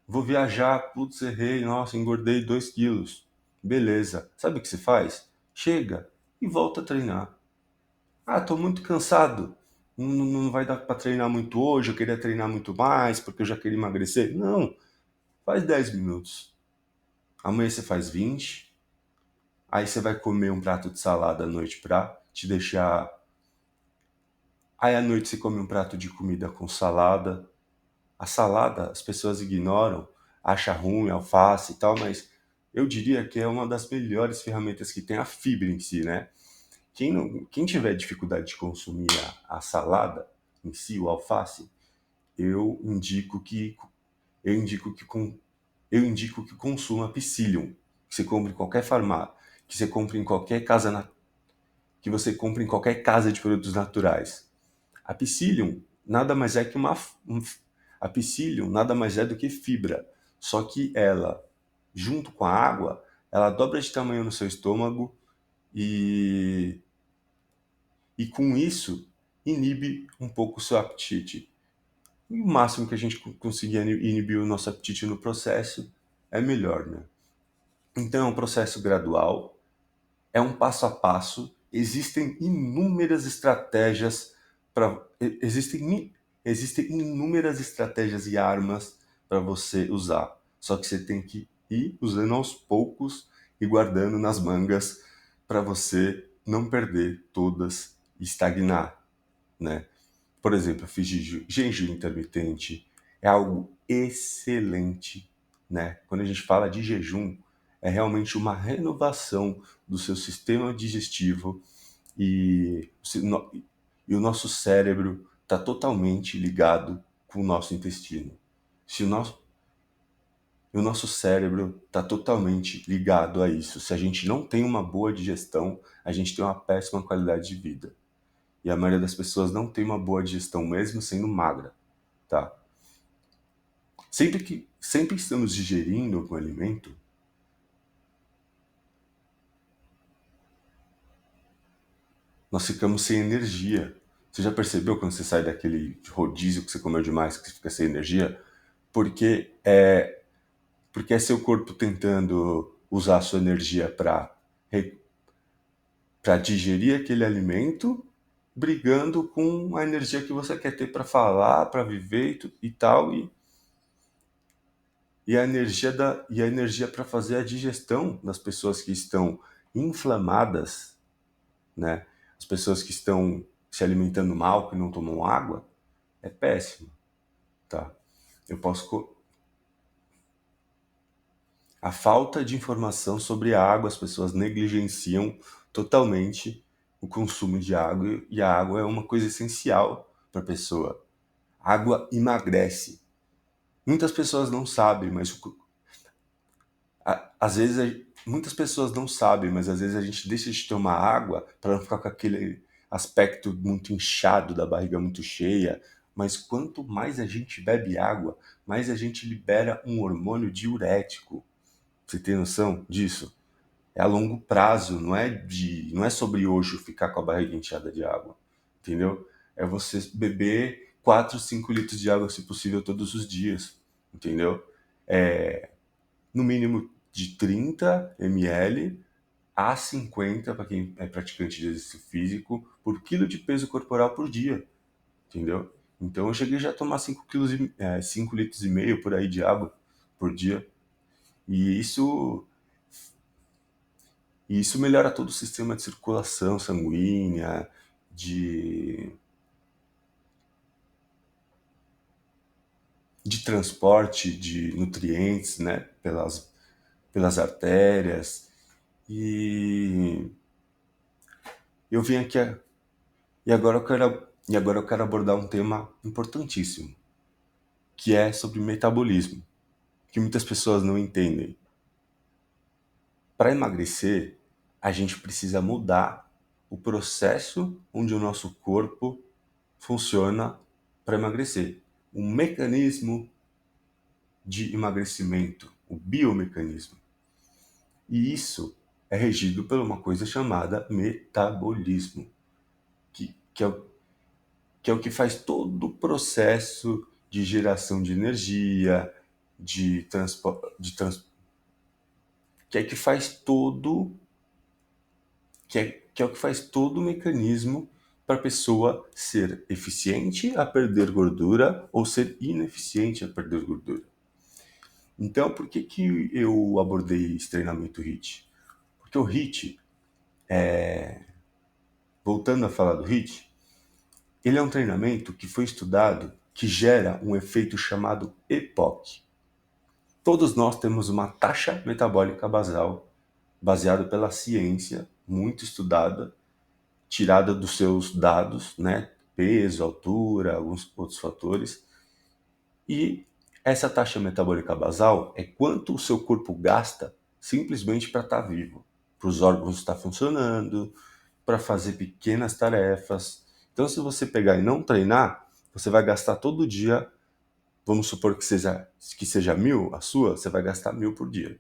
Vou viajar, putz, errei, nossa, engordei 2 quilos. Beleza. Sabe o que você faz? Chega e volta a treinar. Ah, tô muito cansado. Não vai dar para treinar muito hoje, eu queria treinar muito mais, porque eu já queria emagrecer. Não, faz 10 minutos. Amanhã você faz 20. Aí você vai comer um prato de salada à noite pra te deixar... Aí à noite você come um prato de comida com salada. A salada as pessoas ignoram, acham ruim, alface e tal, mas eu diria que é uma das melhores ferramentas que tem a fibra em si, né? Quem tiver dificuldade de consumir a salada em si, o alface, eu indico que consuma psyllium, que você compre em qualquer farmácia, que você compre em qualquer casa, que você compre em qualquer casa de produtos naturais. A psyllium nada mais é do que fibra, só que ela, junto com a água, ela dobra de tamanho no seu estômago e com isso inibe um pouco o seu apetite. E o máximo que a gente conseguir inibir o nosso apetite no processo é melhor, né? Então é um processo gradual, é um passo a passo, existem inúmeras estratégias e armas para você usar. Só que você tem que ir usando aos poucos e guardando nas mangas para você não perder todas e estagnar, né? Por exemplo, eu fiz jejum intermitente, é algo excelente, né? Quando a gente fala de jejum, é realmente uma renovação do seu sistema digestivo e o nosso cérebro está totalmente ligado com o nosso intestino. O nosso cérebro está totalmente ligado a isso. Se a gente não tem uma boa digestão, a gente tem uma péssima qualidade de vida. E a maioria das pessoas não tem uma boa digestão mesmo sendo magra, tá? Sempre que estamos digerindo algum alimento, nós ficamos sem energia. Você já percebeu quando você sai daquele rodízio que você comeu demais, que você fica sem energia? Porque Porque é seu corpo tentando usar a sua energia para digerir aquele alimento, brigando com a energia que você quer ter para falar, para viver e tal, e a energia para fazer a digestão das pessoas que estão inflamadas, né? As pessoas que estão se alimentando mal, que não tomam água, é péssimo, tá? A falta de informação sobre a água, as pessoas negligenciam totalmente o consumo de água, e a água é uma coisa essencial para a pessoa. Água emagrece. Muitas pessoas não sabem, mas às vezes muitas pessoas não sabem, mas às vezes a gente deixa de tomar água para não ficar com aquele aspecto muito inchado, da barriga muito cheia. Mas quanto mais a gente bebe água, mais a gente libera um hormônio diurético. Você tem noção disso? É a longo prazo, não é sobre hoje ficar com a barriga inchada de água, entendeu? É você beber 4, 5 litros de água, se possível, todos os dias, entendeu? No mínimo de 30 ml a 50, para quem é praticante de exercício físico, por quilo de peso corporal por dia, entendeu? Então eu cheguei já a tomar 5 litros e meio por aí de água por dia. E isso melhora todo o sistema de circulação sanguínea, de transporte de nutrientes, né, pelas artérias. E eu vim aqui e agora eu quero abordar um tema importantíssimo, que é sobre metabolismo, que muitas pessoas não entendem. Para emagrecer, a gente precisa mudar o processo onde o nosso corpo funciona para emagrecer. O mecanismo de emagrecimento, o biomecanismo. E isso é regido por uma coisa chamada metabolismo, que é o que faz todo o processo de geração de energia, que é o que faz todo o mecanismo para a pessoa ser eficiente a perder gordura ou ser ineficiente a perder gordura. Então, por que eu abordei esse treinamento HIIT? Porque o HIIT, voltando a falar do HIIT, ele é um treinamento que foi estudado, que gera um efeito chamado EPOC. Todos nós temos uma taxa metabólica basal, baseada pela ciência, muito estudada, tirada dos seus dados, né? Peso, altura, alguns outros fatores. E essa taxa metabólica basal é quanto o seu corpo gasta simplesmente para estar vivo, para os órgãos estar funcionando, para fazer pequenas tarefas. Então, se você pegar e não treinar, você vai gastar todo dia, vamos supor que seja 1.000 a sua, você vai gastar 1.000 por dia.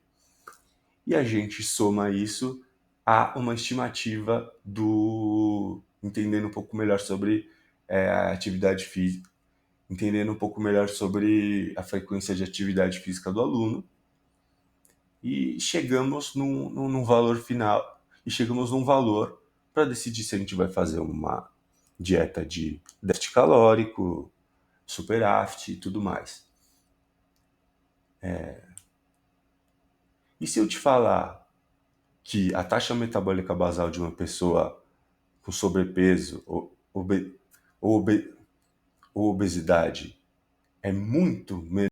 E a gente soma isso a uma estimativa entendendo um pouco melhor sobre a atividade física, entendendo um pouco melhor sobre a frequência de atividade física do aluno, e chegamos num valor final, e chegamos num valor para decidir se a gente vai fazer uma dieta de déficit calórico, superávit e tudo mais. E se eu te falar que a taxa metabólica basal de uma pessoa com sobrepeso ou obesidade é muito